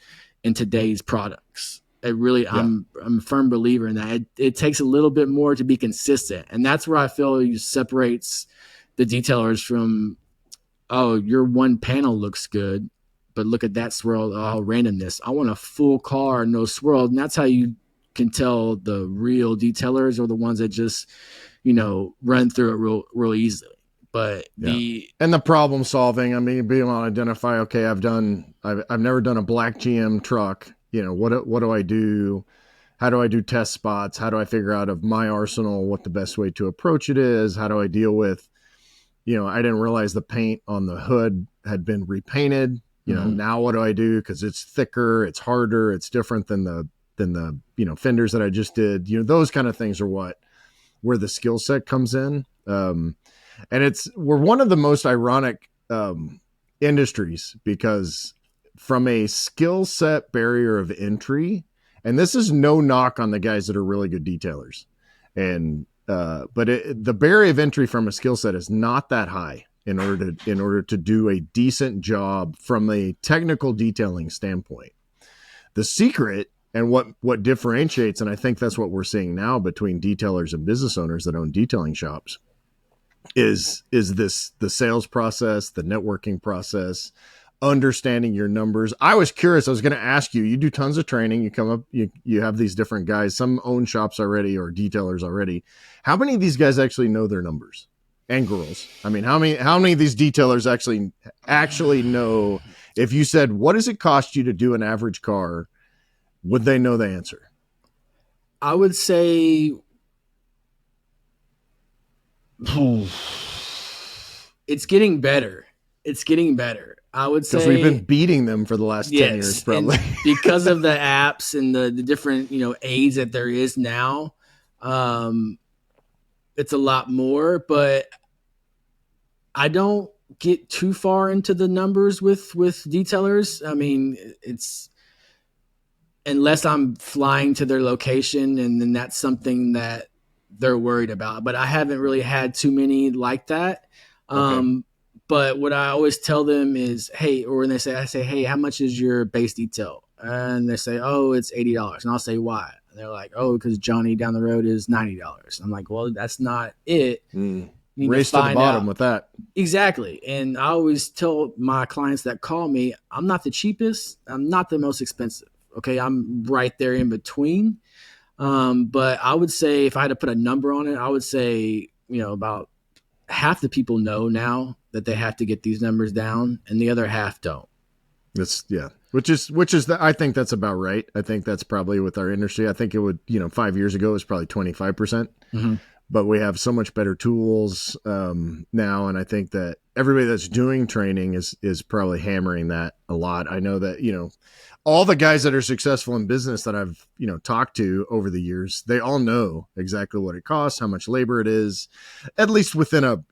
in today's products. It really, I'm a firm believer in that. It takes a little bit more to be consistent. And that's where I feel it separates the detailers from, oh, your one panel looks good, but look at that swirl, randomness. I want a full car, no swirl. And that's how you can tell the real detailers or the ones that just run through it real easily. But the problem solving, I mean, being able to identify, okay, I've never done a black GM truck. What do I do? How do I do test spots? How do I figure out of my arsenal what the best way to approach it is? How do I deal with, I didn't realize the paint on the hood had been repainted. Now what do I do? Because it's thicker, it's harder, it's different than the fenders that I just did. Those kind of things are where the skill set comes in. And we're one of the most ironic industries, because from a skill set barrier of entry, and this is no knock on the guys that are really good detailers, and but the barrier of entry from a skill set is not that high in order to do a decent job from a technical detailing standpoint. The secret and what differentiates, and I think that's what we're seeing now between detailers and business owners that own detailing shops, is the sales process, the networking process, understanding your numbers. I was curious. I was going to ask you, you do tons of training. You come up, you have these different guys, some own shops already or detailers already. How many of these guys actually know their numbers? And girls? I mean, how many of these detailers actually know, if you said, what does it cost you to do an average car? Would they know the answer? I would say it's getting better. I would say, because we've been beating them for the last 10 years, probably. Because of the apps and the different, aids that there is now. It's a lot more, but I don't get too far into the numbers with detailers. I mean, it's, unless I'm flying to their location, and then that's something that they're worried about. But I haven't really had too many like that. Okay. But what I always tell them is, hey, or when I say, hey, how much is your base detail? And they say, oh, it's $80. And I'll say, why? And they're like, oh, because Johnny down the road is $90. I'm like, well, that's not it. Race to the bottom with that. Exactly. And I always tell my clients that call me, I'm not the cheapest. I'm not the most expensive. Okay, I'm right there in between. But I would say, if I had to put a number on it, I would say, about half the people know now that they have to get these numbers down, and the other half don't. Which is I think that's about right. I think that's probably with our industry. I think it would, 5 years ago it was probably 25%. Mm-hmm. But we have so much better tools now, and I think that everybody that's doing training is probably hammering that a lot. I know that, all the guys that are successful in business that I've, talked to over the years, they all know exactly what it costs, how much labor it is, at least within a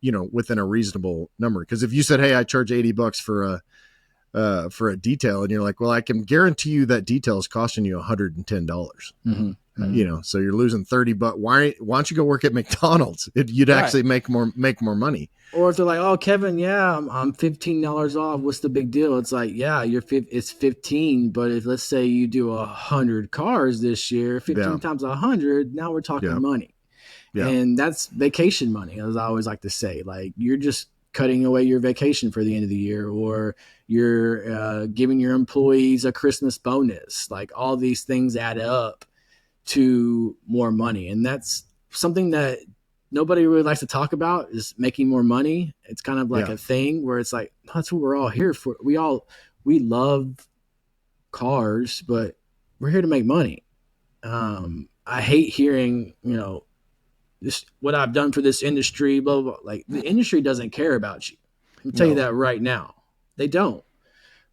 reasonable number. Because if you said, hey, I charge $80 for a detail, and you're like, well, I can guarantee you that detail is costing you $110. Mm-hmm. So you're losing $30. Why don't you go work at McDonald's? You'd actually make more money. Or if they're like, oh, Kevin, yeah, I'm $15 off. What's the big deal? It's like, yeah, it's 15. But if, let's say you do 100 cars this year, 15 times 100, now we're talking money. Yeah. And that's vacation money, as I always like to say. Like, you're just cutting away your vacation for the end of the year, or you're giving your employees a Christmas bonus. Like, all these things add up to more money. And that's something that nobody really likes to talk about, is making more money. It's kind of like a thing where it's like, that's what we're all here for. We love cars, but we're here to make money. I hate hearing, this, what I've done for this industry, blah, blah, blah. Like, the industry doesn't care about you. I'll tell you that right now. They don't.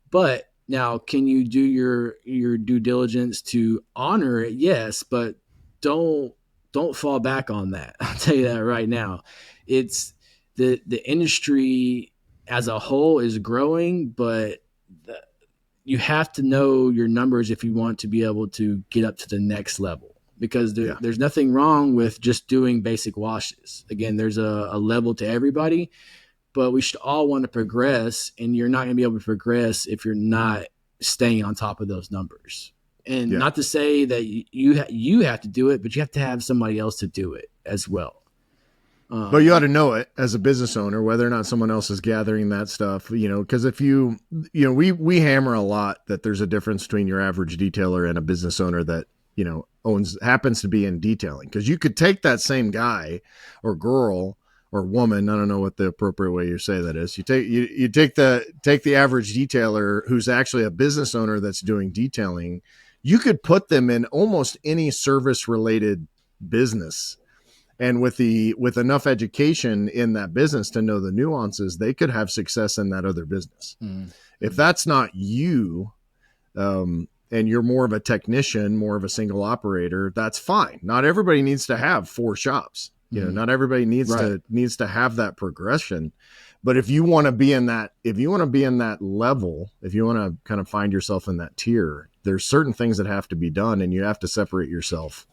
But now, can you do your due diligence to honor it? Yes, but don't fall back on that. I'll tell you that right now. It's the industry as a whole is growing, but you have to know your numbers if you want to be able to get up to the next level, because there's nothing wrong with just doing basic washes. Again, there's a level to everybody, but we should all want to progress, and you're not going to be able to progress if you're not staying on top of those numbers. And not to say that you have to do it, but you have to have somebody else to do it as well. But you ought to know it as a business owner, whether or not someone else is gathering that stuff, because if we hammer a lot that there's a difference between your average detailer and a business owner that, happens to be in detailing. Because you could take that same guy or girl or woman, I don't know what the appropriate way you say that is. You take the average detailer who's actually a business owner that's doing detailing. You could put them in almost any service related business, And with enough education in that business to know the nuances, they could have success in that other business. If that's not you, and you're more of a technician, more of a single operator, that's fine. Not everybody needs to have 4 shops. Not everybody needs to have that progression. But if you want to be in that level, if you want to kind of find yourself in that tier, there's certain things that have to be done, and you have to separate yourself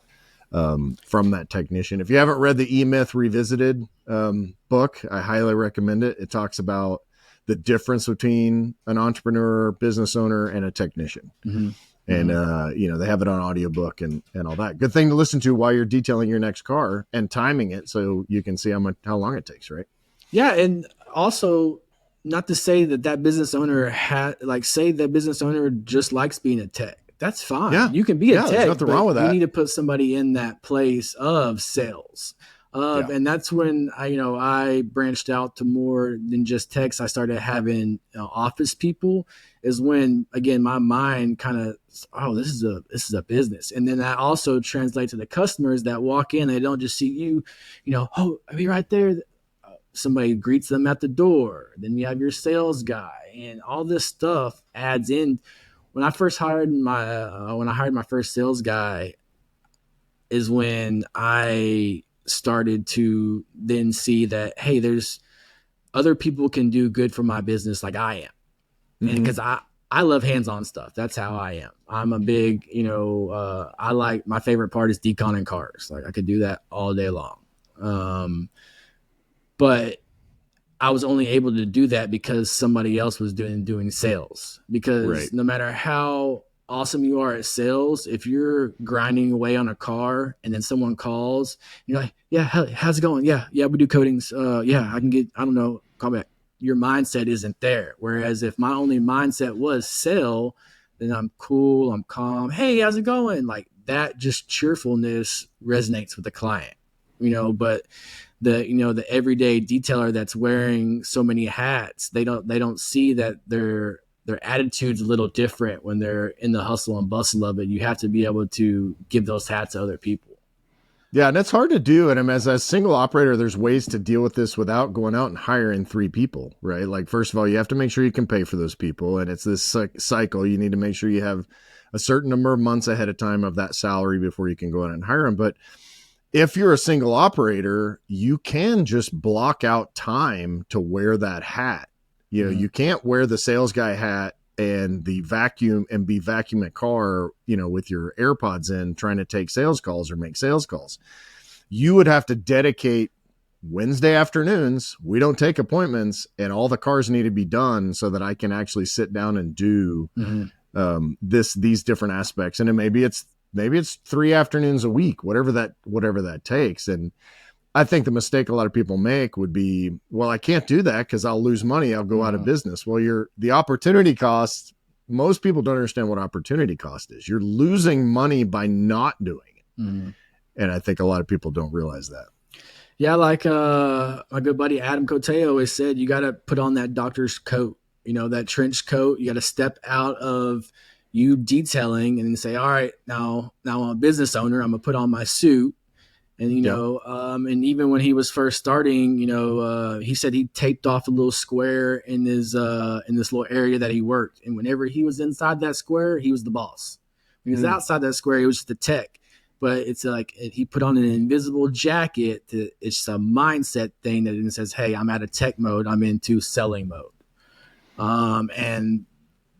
from that technician. If you haven't read the E-Myth Revisited book, I highly recommend it. It talks about the difference between an entrepreneur, business owner, and a technician. And, they have it on audiobook and all that. Good thing to listen to while you're detailing your next car and timing it so you can see how long it takes, right? Yeah. And also, not to say that business owner say that business owner just likes being a tech. That's fine. Yeah. You can be a tech. There's nothing wrong with that. You need to put somebody in that place of sales. And that's when I branched out to more than just techs. I started having office people. Is when, again, my mind kind of, this is a business. And then that also translates to the customers that walk in. They don't just see you, are you right there? Somebody greets them at the door. Then you have your sales guy, and all this stuff adds in. When I first hired my first sales guy is when I started to then see that, hey, there's other people can do good for my business like I am. And because I love hands-on stuff. That's how I am. I'm a big, I like, my favorite part is deconning cars. Like I could do that all day long. But I was only able to do that because somebody else was doing sales. Because no matter how awesome you are at sales, if you're grinding away on a car and then someone calls, you're like, yeah, how's it going? Yeah, we do coatings. Yeah, I can get, I don't know, call back. Your mindset isn't there. Whereas if my only mindset was sell, then I'm cool, I'm calm. Hey, how's it going? Like that just cheerfulness resonates with the client, but the everyday detailer that's wearing so many hats, they don't see that their attitude's a little different when they're in the hustle and bustle of it. You have to be able to give those hats to other people. Yeah, and it's hard to do. And as a single operator, there's ways to deal with this without going out and hiring 3 people, right? Like, first of all, you have to make sure you can pay for those people. And it's this cycle. You need to make sure you have a certain number of months ahead of time of that salary before you can go out and hire them. But if you're a single operator, you can just block out time to wear that hat. You can't wear the sales guy hat and the vacuum and be vacuum a car, with your AirPods in trying to take sales calls or make sales calls. You would have to dedicate Wednesday afternoons. We don't take appointments, and all the cars need to be done so that I can actually sit down and do these different aspects. And then maybe it's 3 afternoons a week, whatever that takes. And I think the mistake a lot of people make would be, well, I can't do that because I'll lose money. I'll go out of business. Well, the opportunity cost, most people don't understand what opportunity cost is. You're losing money by not doing it. And I think a lot of people don't realize that. Yeah. Like my good buddy, Adam Cote always said, you got to put on that doctor's coat, that trench coat. You got to step out of you detailing and say, all right, now I'm a business owner. I'm gonna put on my suit. And, and even when he was first starting, he said he taped off a little square in his in this little area that he worked. And whenever he was inside that square, he was the boss. When he was outside that square, he was just the tech. But it's like he put on an invisible jacket. It's a mindset thing that it says, hey, I'm out of tech mode. I'm into selling mode. And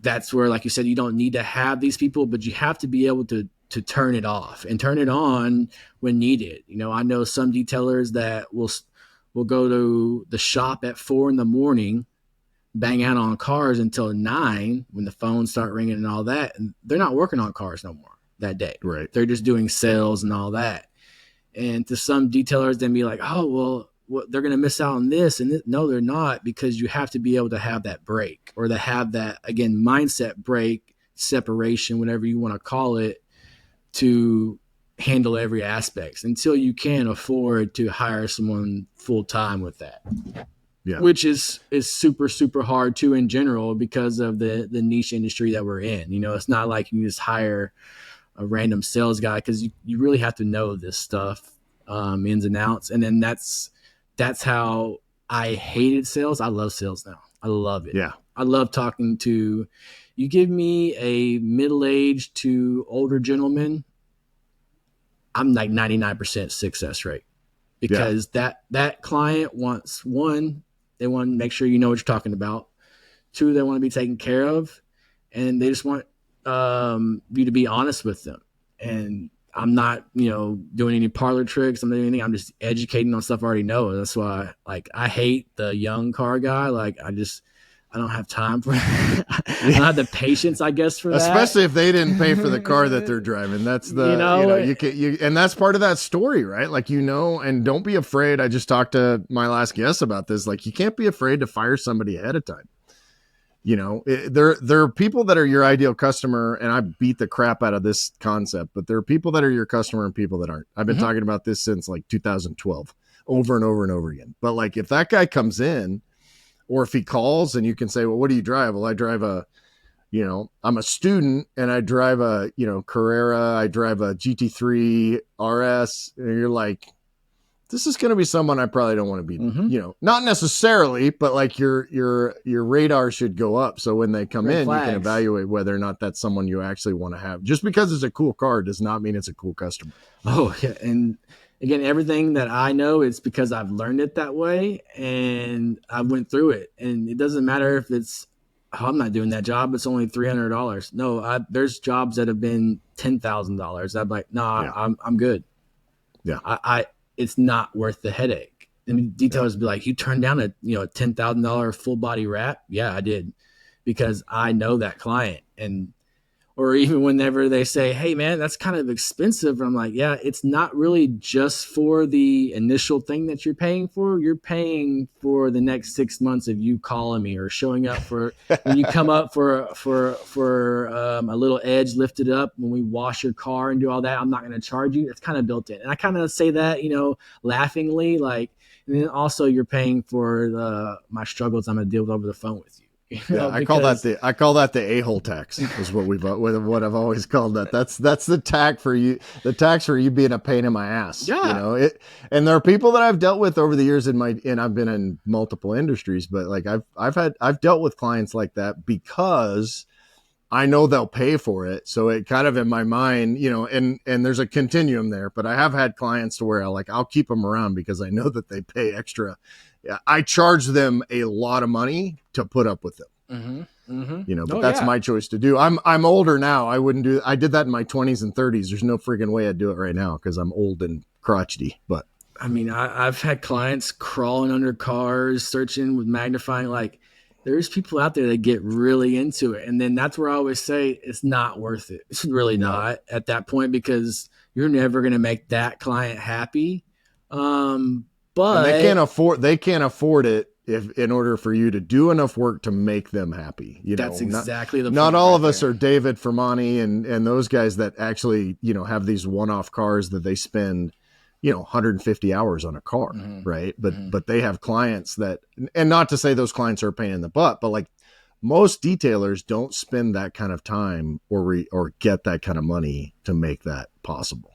that's where, like you said, you don't need to have these people, but you have to be able to turn it off and turn it on when needed. I know some detailers that will go to the shop at 4 a.m, bang out on cars until 9 when the phones start ringing and all that. And they're not working on cars no more that day. Right. They're just doing sales and all that. And to some detailers, then be like, oh, well, they're going to miss out on this. And no, they're not, because you have to be able to have that break, or to have that, again, mindset break, separation, whatever you want to call it, to handle every aspect until you can afford to hire someone full time with that. Yeah. Which is super, super hard too in general because of the niche industry that we're in. It's not like you can just hire a random sales guy, because you really have to know this stuff ins and outs. And then that's how I hated sales. I love sales now. I love it. Yeah. I love talking to, you give me a middle-aged to older gentleman, I'm like 99% success rate, because that client wants, one, they want to make sure you know what you're talking about. Two, they want to be taken care of, and they just want you to be honest with them. And I'm not, doing any parlor tricks. I'm not doing anything. I'm just educating on stuff I already know. That's why, like, I hate the young car guy. Like, I don't have time for I don't have the patience, I guess, for that. Especially if they didn't pay for the car that they're driving. That's the, and that's part of that story, right? Like, and don't be afraid. I just talked to my last guest about this. Like, you can't be afraid to fire somebody ahead of time. There are people that are your ideal customer, and I beat the crap out of this concept, but there are people that are your customer and people that aren't. I've been talking about this since like 2012 over and over and over again. But like, if that guy comes in, or if he calls and you can say, well, what do you drive? Well, I drive I'm a student and I drive a, Carrera, I drive a GT3 RS. And you're like, this is going to be someone I probably don't want to be, not necessarily, but like your radar should go up. So when they come Red in, flags. You can evaluate whether or not that's someone you actually want to have. Just because it's a cool car does not mean it's a cool customer. Oh yeah. And again, everything that I know, it's because I've learned it that way and I went through it. And it doesn't matter if it's, I'm not doing that job, it's only $300. No, there's jobs that have been $10,000. I'm like, I'm good. Yeah. It's not worth the headache. And detailers be like, you turned down a $10,000 full body wrap? Yeah, I did, because I know that client. Or even whenever they say, hey man, that's kind of expensive. I'm like, yeah, it's not really just for the initial thing that you're paying for. You're paying for the next 6 months of you calling me or showing up for when you come up for a little edge lifted up, when we wash your car and do all that. I'm not going to charge you. It's kind of built in. And I kind of say that, laughingly, like, and then also you're paying for my struggles I'm going to deal with over the phone with you. I call that the a-hole tax is what I've always called that. That's the tax for you. The tax for you being a pain in my ass. Yeah. And there are people that I've dealt with over the years and I've been in multiple industries, but like I've dealt with clients like that because I know they'll pay for it. So it kind of in my mind, and there's a continuum there, but I have had clients to where I'll keep them around because I know that they pay extra. I charge them a lot of money to put up with them, but that's my choice to do. I'm older now. I did that in my 20s and 30s. There's no freaking way I'd do it right now because I'm old and crotchety, but I mean, I've had clients crawling under cars, searching with magnifying, like there's people out there that get really into it. And then that's where I always say it's not worth it. It's really not at that point, because you're never going to make that client happy. But and they can't afford it in order for you to do enough work to make them happy. That's exactly the point. Not all of us are David Fermani and those guys that actually, have these one-off cars that they spend, 150 hours on a car. Right. But they have clients that, and not to say those clients are a pain in the butt, but like most detailers don't spend that kind of time or get that kind of money to make that possible.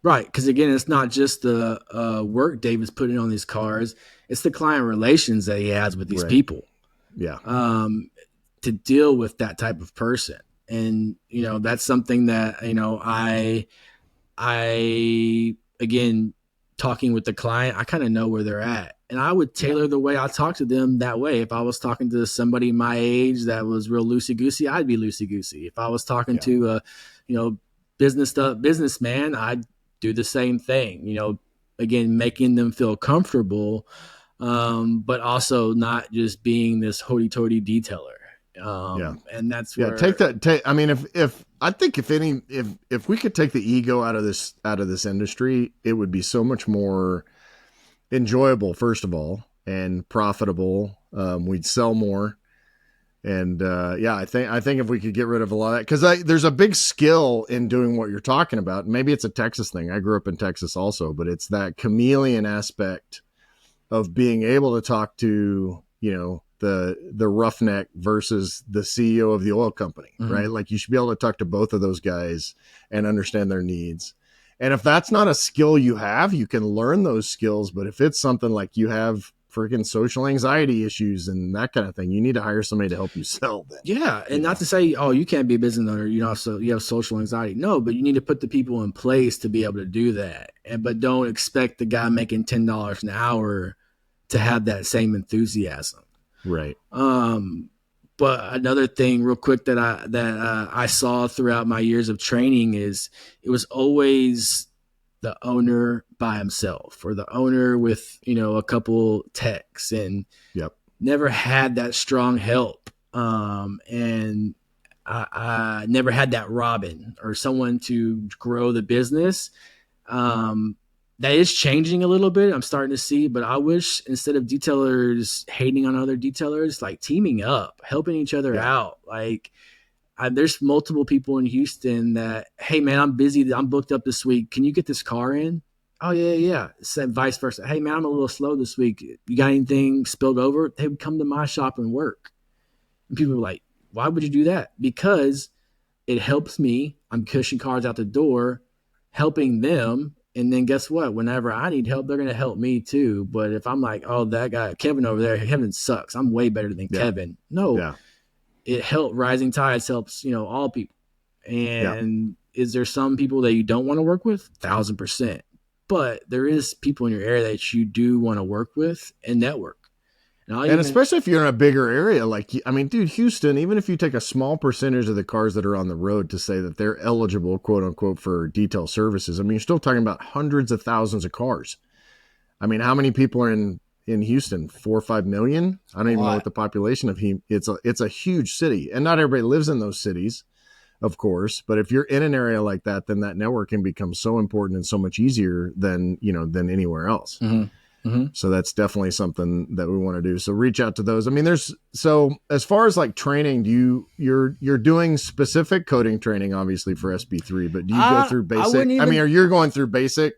Right, because again, it's not just the work David's putting on these cars; it's the client relations that he has with these people. Yeah. To deal with that type of person, and that's something that I again, talking with the client, I kind of know where they're at, and I would tailor the way I talk to them that way. If I was talking to somebody my age that was real loosey goosey, I'd be loosey goosey. If I was talking to a businessman, I'd do the same thing, again, making them feel comfortable, but also not just being this hoity-toity detailer. And that's where I mean, if we could take the ego out of this industry, it would be so much more enjoyable, first of all, and profitable. We'd sell more. And I think if we could get rid of a lot of that, because there's a big skill in doing what you're talking about. Maybe it's a Texas thing. I grew up in Texas also, but it's that chameleon aspect of being able to talk to, the roughneck versus the CEO of the oil company, right? Like you should be able to talk to both of those guys and understand their needs. And if that's not a skill you have, you can learn those skills. But if it's something like you have freaking social anxiety issues and that kind of thing, you need to hire somebody to help you sell that. Yeah. And not to say, oh, you can't be a business owner, so you have social anxiety. No, but you need to put the people in place to be able to do that. But don't expect the guy making $10 an hour to have that same enthusiasm. Right. But another thing real quick that I saw throughout my years of training is it was always the owner by himself or the owner with, a couple techs, and never had that strong help. And I never had that Robin or someone to grow the business. That is changing a little bit. I'm starting to see, but I wish instead of detailers hating on other detailers, like teaming up, helping each other out. Like there's multiple people in Houston that, hey man, I'm busy. I'm booked up this week. Can you get this car in? Oh yeah. Said vice versa. Hey man, I'm a little slow this week. You got anything spilled over? They would come to my shop and work. And people were like, why would you do that? Because it helps me. I'm pushing cars out the door, helping them. And then guess what? Whenever I need help, they're going to help me too. But if I'm like, oh, that guy, Kevin over there, Kevin sucks. I'm way better than Kevin. No, it helps. Rising tides helps, all people. And is there some people that you don't want to work with? 1,000%. But there is people in your area that you do want to work with and network. And especially if you're in a bigger area, dude, Houston, even if you take a small percentage of the cars that are on the road to say that they're eligible, quote unquote, for detail services, you're still talking about hundreds of thousands of cars. How many people are in Houston? 4 or 5 million? I don't even know what the population of it's a huge city, and not everybody lives in those cities, of course. But if you're in an area like that, then that networking becomes so important and so much easier than anywhere else. Mm-hmm. Mm-hmm. So that's definitely something that we want to do. So reach out to those. So as far as like training, you're doing specific coding training, obviously for SB3, but do you go through basic? Are you going through basic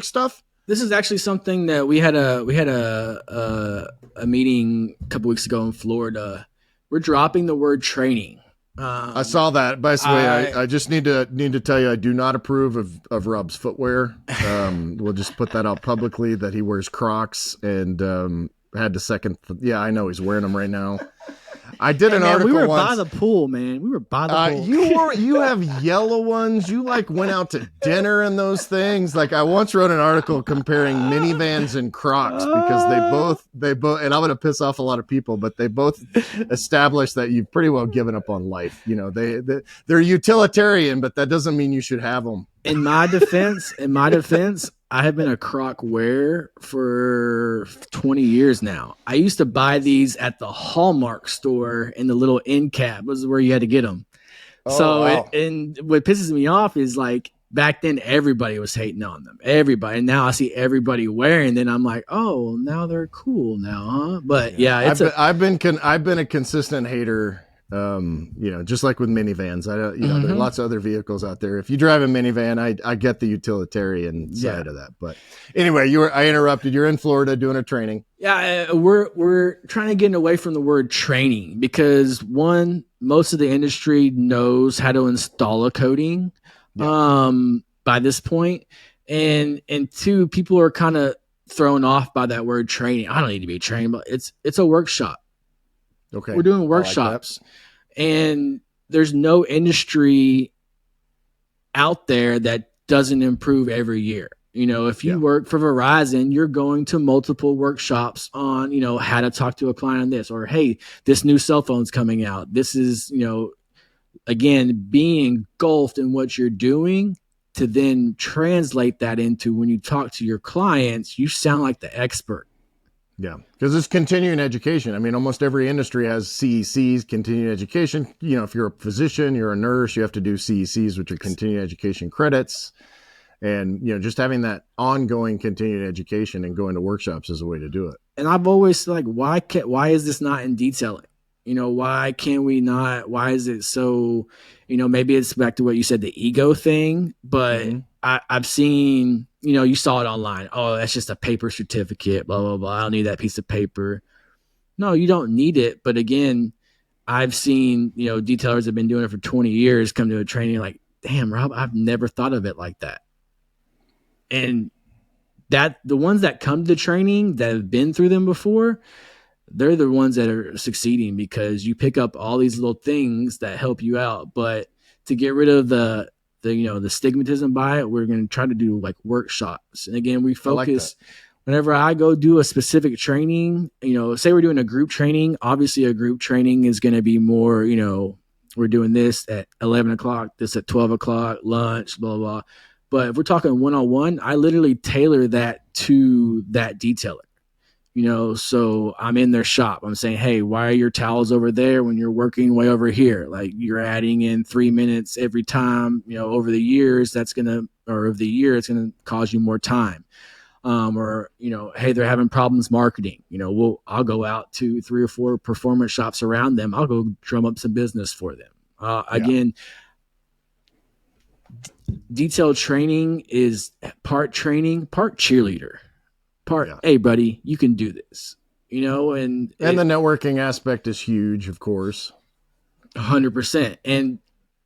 stuff? This is actually something that we had a meeting a couple weeks ago in Florida. We're dropping the word training. I saw that. By the way, I just need to tell you, I do not approve of Rob's footwear. We'll just put that out publicly that he wears Crocs, and had to second. Yeah, I know he's wearing them right now. I did an article. We were once. by the pool, man. We were by the pool. You have yellow ones. You went out to dinner in those things. Like I once wrote an article comparing minivans and Crocs because they both, and I'm going to piss off a lot of people, but they both established that you've pretty well given up on life. They're utilitarian, but that doesn't mean you should have them. In my defense, I have been a Croc wearer for 20 years now. I used to buy these at the Hallmark store in the little end cap. Was where you had to get them. And what pisses me off is like back then everybody was hating on them. Everybody. And now I see everybody wearing them. I'm like, oh, now they're cool now, huh? But I've been a consistent hater. Just like with minivans, there are lots of other vehicles out there. If you drive a minivan, I get the utilitarian side of that. But anyway, I interrupted. You're in Florida doing a training. Yeah, we're trying to get away from the word training because one, most of the industry knows how to install a coating by this point, and two, people are kind of thrown off by that word training. I don't need to be trained, but it's a workshop. Okay. We're doing workshops, and there's no industry out there that doesn't improve every year. If you work for Verizon, you're going to multiple workshops on, how to talk to a client on this, or, hey, this new cell phone's coming out. This is, again, being engulfed in what you're doing to then translate that into when you talk to your clients, you sound like the expert. Yeah, because it's continuing education. Almost every industry has CECs, continuing education. If you're a physician, you're a nurse, you have to do CECs, which are continuing education credits. And, just having that ongoing continuing education and going to workshops is a way to do it. And I've always like, why is this not in detailing? Why can't we not? Why is it so, maybe it's back to what you said, the ego thing, but I've seen, you saw it online. Oh, that's just a paper certificate, blah, blah, blah. I don't need that piece of paper. No, you don't need it. But again, I've seen, detailers have been doing it for 20 years, come to a training like, damn, Rob, I've never thought of it like that. And that the ones that come to training that have been through them before, they're the ones that are succeeding because you pick up all these little things that help you out. But to get rid of the stigmatism by it, we're going to try to do like workshops. And again, we focus whenever I go do a specific training, say we're doing a group training, obviously a group training is going to be more, we're doing this at 11 o'clock, this at 12 o'clock, lunch, blah, blah. But if we're talking one-on-one, I literally tailor that to that detailer. So I'm in their shop. I'm saying, hey, why are your towels over there when you're working way over here? Like you're adding in 3 minutes every time, over the years, it's going to cause you more time. Hey, they're having problems marketing. I'll go out to 3 or 4 performance shops around them. I'll go drum up some business for them. Again, detailed training is part training, part cheerleader. Hey buddy, you can do this, and the networking aspect is huge, of course. 100%. And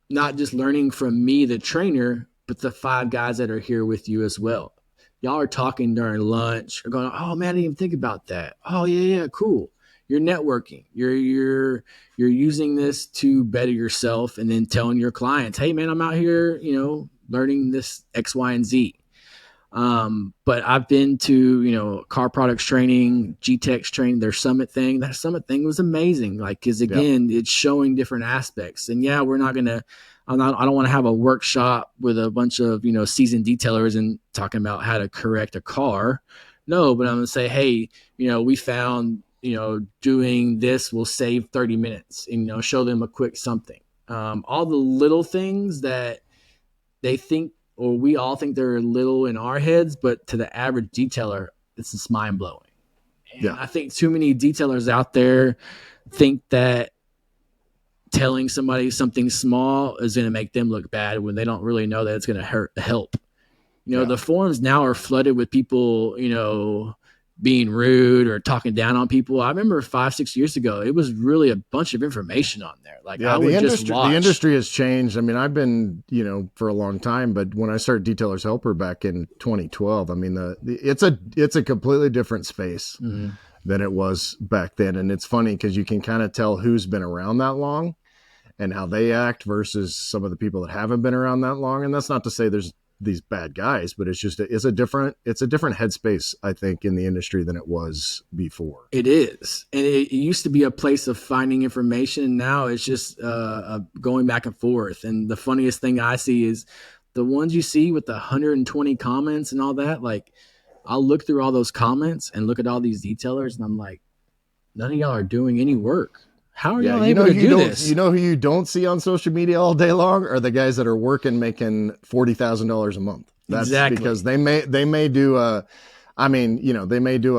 not just learning from me, the trainer, but the 5 guys that are here with you as well. Y'all are talking during lunch, or going, oh man, I didn't even think about that. Oh yeah, cool. You're networking. You're using this to better yourself, and then telling your clients, hey man, I'm out here, learning this X, Y, and Z. But I've been to, car products training, GTEX training, their summit thing. That summit thing was amazing. Like, cause again, it's showing different aspects. And I don't want to have a workshop with a bunch of, seasoned detailers and talking about how to correct a car. No, but I'm going to say, hey, we found, doing this will save 30 minutes and, show them a quick something. All the little things that they think, or we all think they're little in our heads, but to the average detailer, it's just mind blowing. And I think too many detailers out there think that telling somebody something small is going to make them look bad when they don't really know that it's going to help. The forums now are flooded with people, being rude or talking down on people. I remember 5-6 years ago, it was really a bunch of information on there. Like I would just watch. The industry has changed. I mean, I've been, for a long time, but when I started Detailer's Helper back in 2012, I mean, it's a completely different space than it was back then. And it's funny because you can kind of tell who's been around that long and how they act versus some of the people that haven't been around that long. And that's not to say there's these bad guys, but it's a different headspace, I think, in the industry than it was before. It is. And it used to be a place of finding information. Now it's just going back and forth. And the funniest thing I see is the ones you see with the 120 comments and all that. Like, I'll look through all those comments and look at all these detailers, and I'm like, none of y'all are doing any work. How are y'all able to do this? You know who you don't see on social media all day long are the guys that are working, making $40,000 a month. That's exactly because they may do a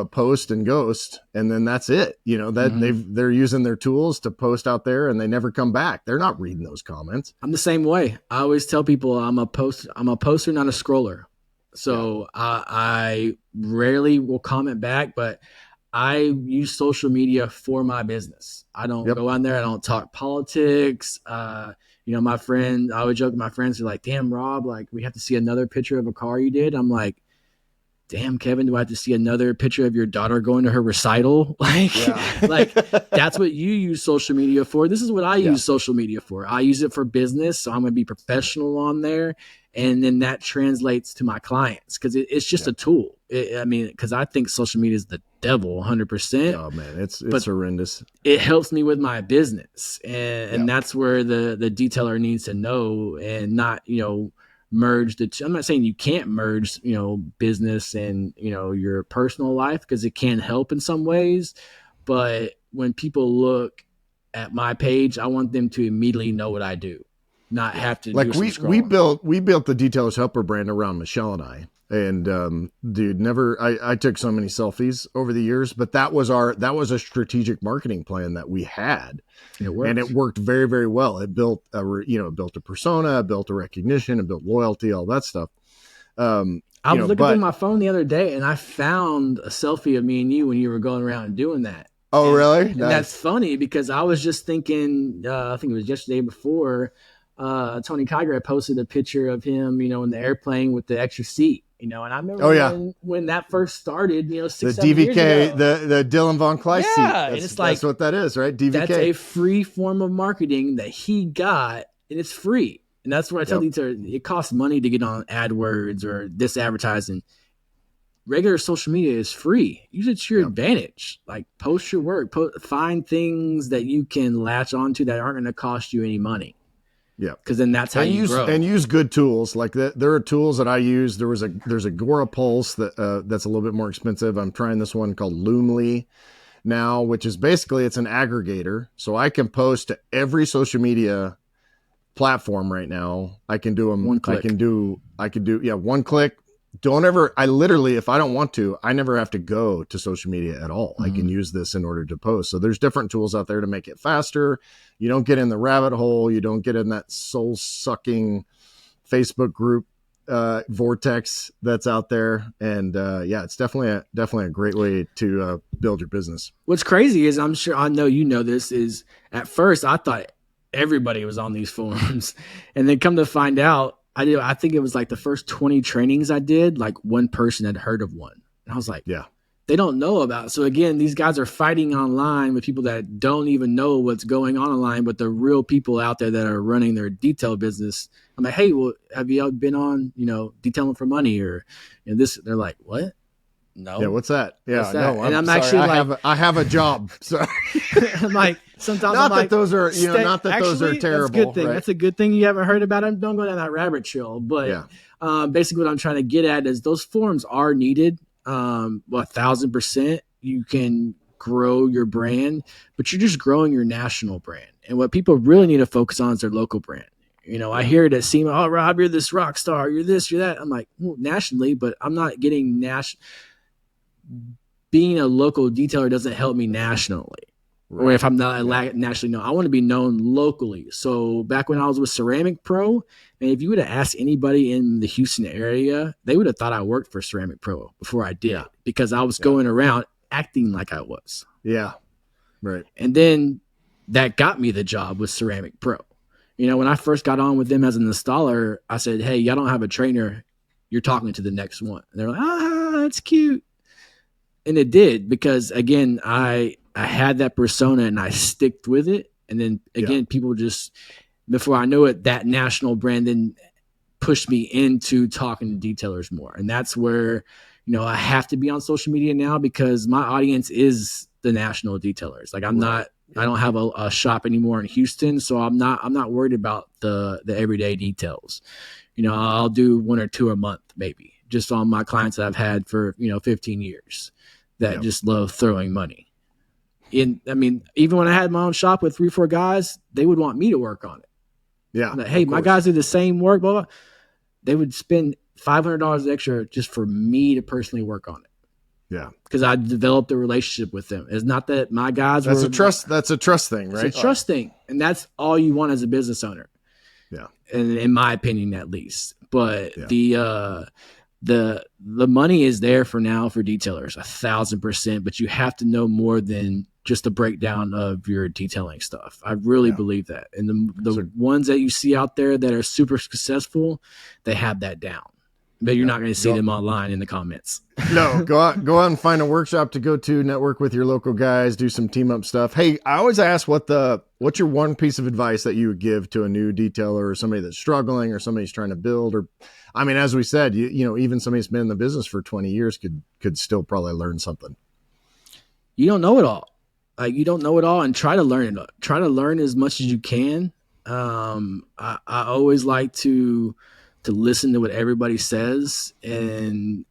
post and ghost, and then that's it. They're using their tools to post out there, and they never come back. They're not reading those comments. I'm the same way. I always tell people I'm a poster, not a scroller. So I rarely will comment back, but I use social media for my business. I don't go on there. I don't talk politics. My friend, I would joke with my friends are like, damn, Rob, like we have to see another picture of a car you did. I'm like, damn, Kevin, do I have to see another picture of your daughter going to her recital? Like that's what you use social media for. This is what I use social media for. I use it for business. So I'm going to be professional on there. And then that translates to my clients because it's just a tool. Because I think social media is the devil 100%. Oh man, it's horrendous. It helps me with my business. And that's where the detailer needs to know and not, merge the two. I'm not saying you can't merge, business and, your personal life because it can help in some ways. But when people look at my page, I want them to immediately know what I do. Not have to like we built the Detailer's Helper brand around Michelle and I. And I took so many selfies over the years, but that was a strategic marketing plan that we had. And it worked very, very well. It built a persona, built a recognition, it built loyalty, all that stuff. I was looking through my phone the other day and I found a selfie of me and you when you were going around and doing that. Oh, really? And that's funny because I was just thinking, I think it was yesterday before, Tony Kiger posted a picture of him, in the airplane with the extra seat, and I remember when that first started, 6-7 years ago. the Dylan Von Kleist seat. And it's like, that's what that is, right? DVK. That's a free form of marketing that he got, and it's free. And that's what I tell you, it costs money to get on AdWords or this advertising. Regular social media is free. Use it to your advantage. Like, post your work, find things that you can latch onto that aren't going to cost you any money. Yeah, because then that's how you grow. And use good tools. Like there are tools that I use. There's a Gora Pulse that's a little bit more expensive. I'm trying this one called Loomly now, which is basically, it's an aggregator, so I can post to every social media platform right now. I can do them. One click. I could do one click. I literally, if I don't want to, I never have to go to social media at all. I can use this in order to post. So there's different tools out there to make it faster. You don't get in the rabbit hole. You don't get in that soul sucking Facebook group vortex that's out there. And it's definitely a great way to build your business. What's crazy is, I know you know this, is at first I thought everybody was on these forums, and then come to find out, I think it was like the first 20 trainings I did, like one person had heard of one. And I was like, they don't know about it. So again, these guys are fighting online with people that don't even know what's going on online, but the real people out there that are running their detail business. I'm like, hey, well, have you been on, detailing for money or this? They're like, what? No. Yeah, what's that? Yeah, what's that? no. I'm sorry, actually I have a job. So I'm like, sometimes not I'm that like, those are, not that those are terrible. That's a good thing. Right? That's a good thing you haven't heard about them. Don't go down that rabbit trail. But basically what I'm trying to get at is those forums are needed. 1,000%. You can grow your brand, but you're just growing your national brand. And what people really need to focus on is their local brand. I hear it at SEMA, oh, Rob, you're this rock star, you're this, you're that. I'm like, well, nationally, but I'm not getting being a local detailer doesn't help me nationally. Right. Or if I'm not nationally known, I want to be known locally. So back when I was with Ceramic Pro, and if you would have asked anybody in the Houston area, they would have thought I worked for Ceramic Pro before I did, because I was going around acting like I was. Yeah. Right. And then that got me the job with Ceramic Pro. When I first got on with them as an installer, I said, hey, y'all don't have a trainer. You're talking to the next one. And they're like, that's cute. And it did, because again, I had that persona and I sticked with it. And then again, people just, before I knew it, that national brand then pushed me into talking to detailers more. And that's where, I have to be on social media now, because my audience is the national detailers. Like I don't have a shop anymore in Houston. So I'm not worried about the everyday details. I'll do 1 or 2 a month, maybe, just on my clients that I've had for, 15 years that just love throwing money. Even when I had my own shop with 3-4 guys, they would want me to work on it. Yeah. Like, hey, my guys do the same work, blah, blah. They would spend $500 extra just for me to personally work on it. Yeah. Because I developed a relationship with them. It's not that my guys That's a trust thing, right? It's a trust thing. And that's all you want as a business owner. Yeah. And in my opinion, at least. But the money is there for now for detailers, 1,000%, but you have to know more than just a breakdown of your detailing stuff. I really believe that. And the ones that you see out there that are super successful, they have that down. But you're not going to see them online in the comments. No, go out and find a workshop to go to, network with your local guys, do some team up stuff. Hey, I always ask what's your one piece of advice that you would give to a new detailer or somebody that's struggling or somebody's trying to build, or, as we said, even somebody that's been in the business for 20 years could still probably learn something. You don't know it all. You don't know it all, and try to learn it. Try to learn as much as you can. I always like to listen to what everybody says. And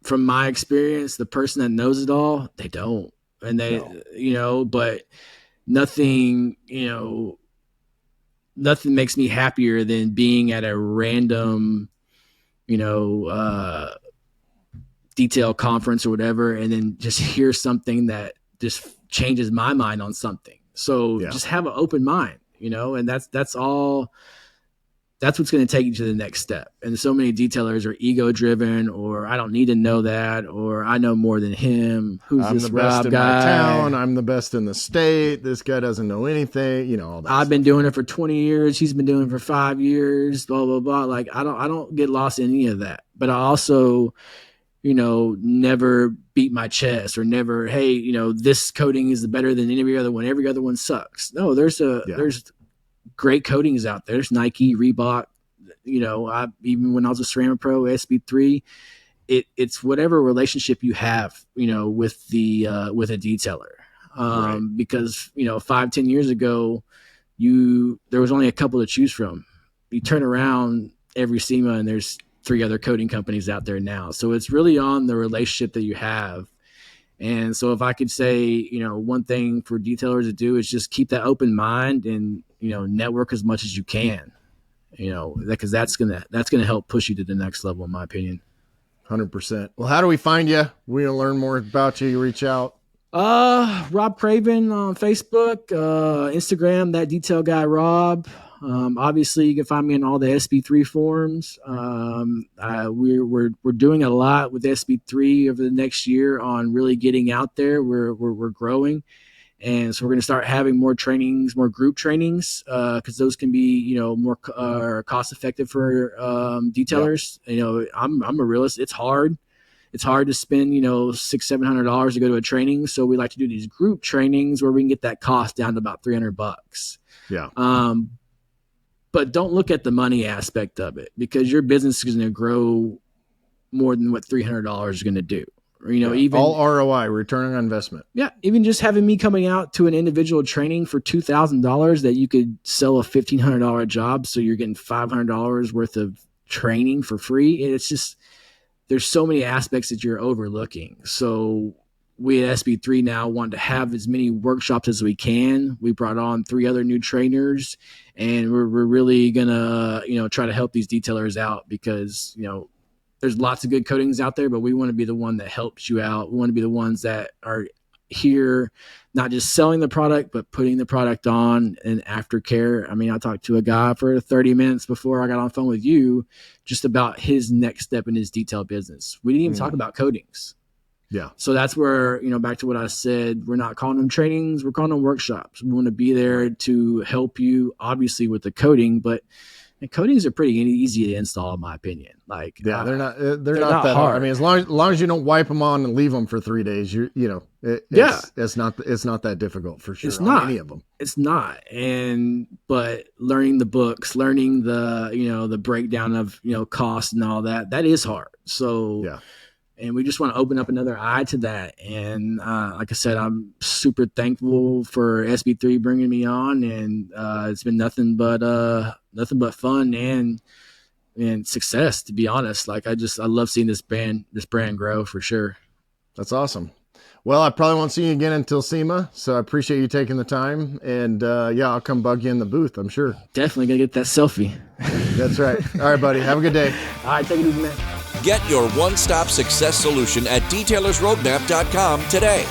from my experience, the person that knows it all, they don't. And but nothing makes me happier than being at a random, detail conference or whatever, and then just hear something that just changes my mind on something. So just have an open mind, and that's all that's what's going to take you to the next step. And so many detailers are ego driven, or I don't need to know that, or I know more than him. Who's I'm this the best Rob in guy? my town. I'm the best in the state. This guy doesn't know anything. You know, all that. I've been doing it for 20 years. He's been doing it for 5 years, blah, blah, blah. Like I don't get lost in any of that, but I also, never beat my chest or never, hey, this coating is better than any other one. Every other one sucks. No, there's great coatings out there. There's Nike, Reebok, even when I was a Ceramic Pro, SB3, it's whatever relationship you have, with a detailer. Right. Because, 5-10 years ago, there was only a couple to choose from. You turn around every SEMA and there's 3 other coating companies out there now. So it's really on the relationship that you have. And so if I could say, one thing for detailers to do is just keep that open mind and, network as much as you can, because that's going to help push you to the next level, in my opinion. 100%. Well, how do we find you? We want to learn more about you. You reach out. Rob Craven on Facebook, Instagram, that detail guy, Rob. Obviously you can find me in all the SB3 forums. We're doing a lot with SB3 over the next year on really getting out there. We're growing. And so we're going to start having more trainings, more group trainings, because those can be, more cost effective for detailers. Yeah. I'm a realist. It's hard. It's hard to spend, $600-700 to go to a training. So we like to do these group trainings where we can get that cost down to about $300. Yeah. But don't look at the money aspect of it, because your business is going to grow more than what $300 is going to do. Even all ROI, return on investment. Yeah. Even just having me coming out to an individual training for $2,000 that you could sell a $1,500 job. So you're getting $500 worth of training for free. It's just, there's so many aspects that you're overlooking. So we at SB3 now want to have as many workshops as we can. We brought on 3 other new trainers, and we're really gonna, try to help these detailers out, because, there's lots of good coatings out there, but we want to be the one that helps you out. We want to be the ones that are here, not just selling the product, but putting the product on and aftercare. I mean, I talked to a guy for 30 minutes before I got on the phone with you, just about his next step in his detail business. We didn't even talk about coatings. Yeah. So that's where, back to what I said, we're not calling them trainings, we're calling them workshops. We want to be there to help you, obviously, with the coating, but coatings are pretty easy to install, in my opinion. Like, yeah, they're not that hard. I mean, as long as you don't wipe them on and leave them for 3 days, it's not that difficult for sure. It's not any of them. It's not. But learning the books, learning the, the breakdown of, cost and all that is hard. So, yeah. And we just want to open up another eye to that. And like I said, I'm super thankful for SB3 bringing me on, and it's been nothing but fun and success, to be honest. Like I love seeing this brand grow, for sure. That's awesome. Well, I probably won't see you again until SEMA, so I appreciate you taking the time. And I'll come bug you in the booth, I'm sure. Definitely gonna get that selfie. That's right. All right, buddy. Have a good day. All right, take it easy, man. Get your one-stop success solution at detailersroadmap.com today.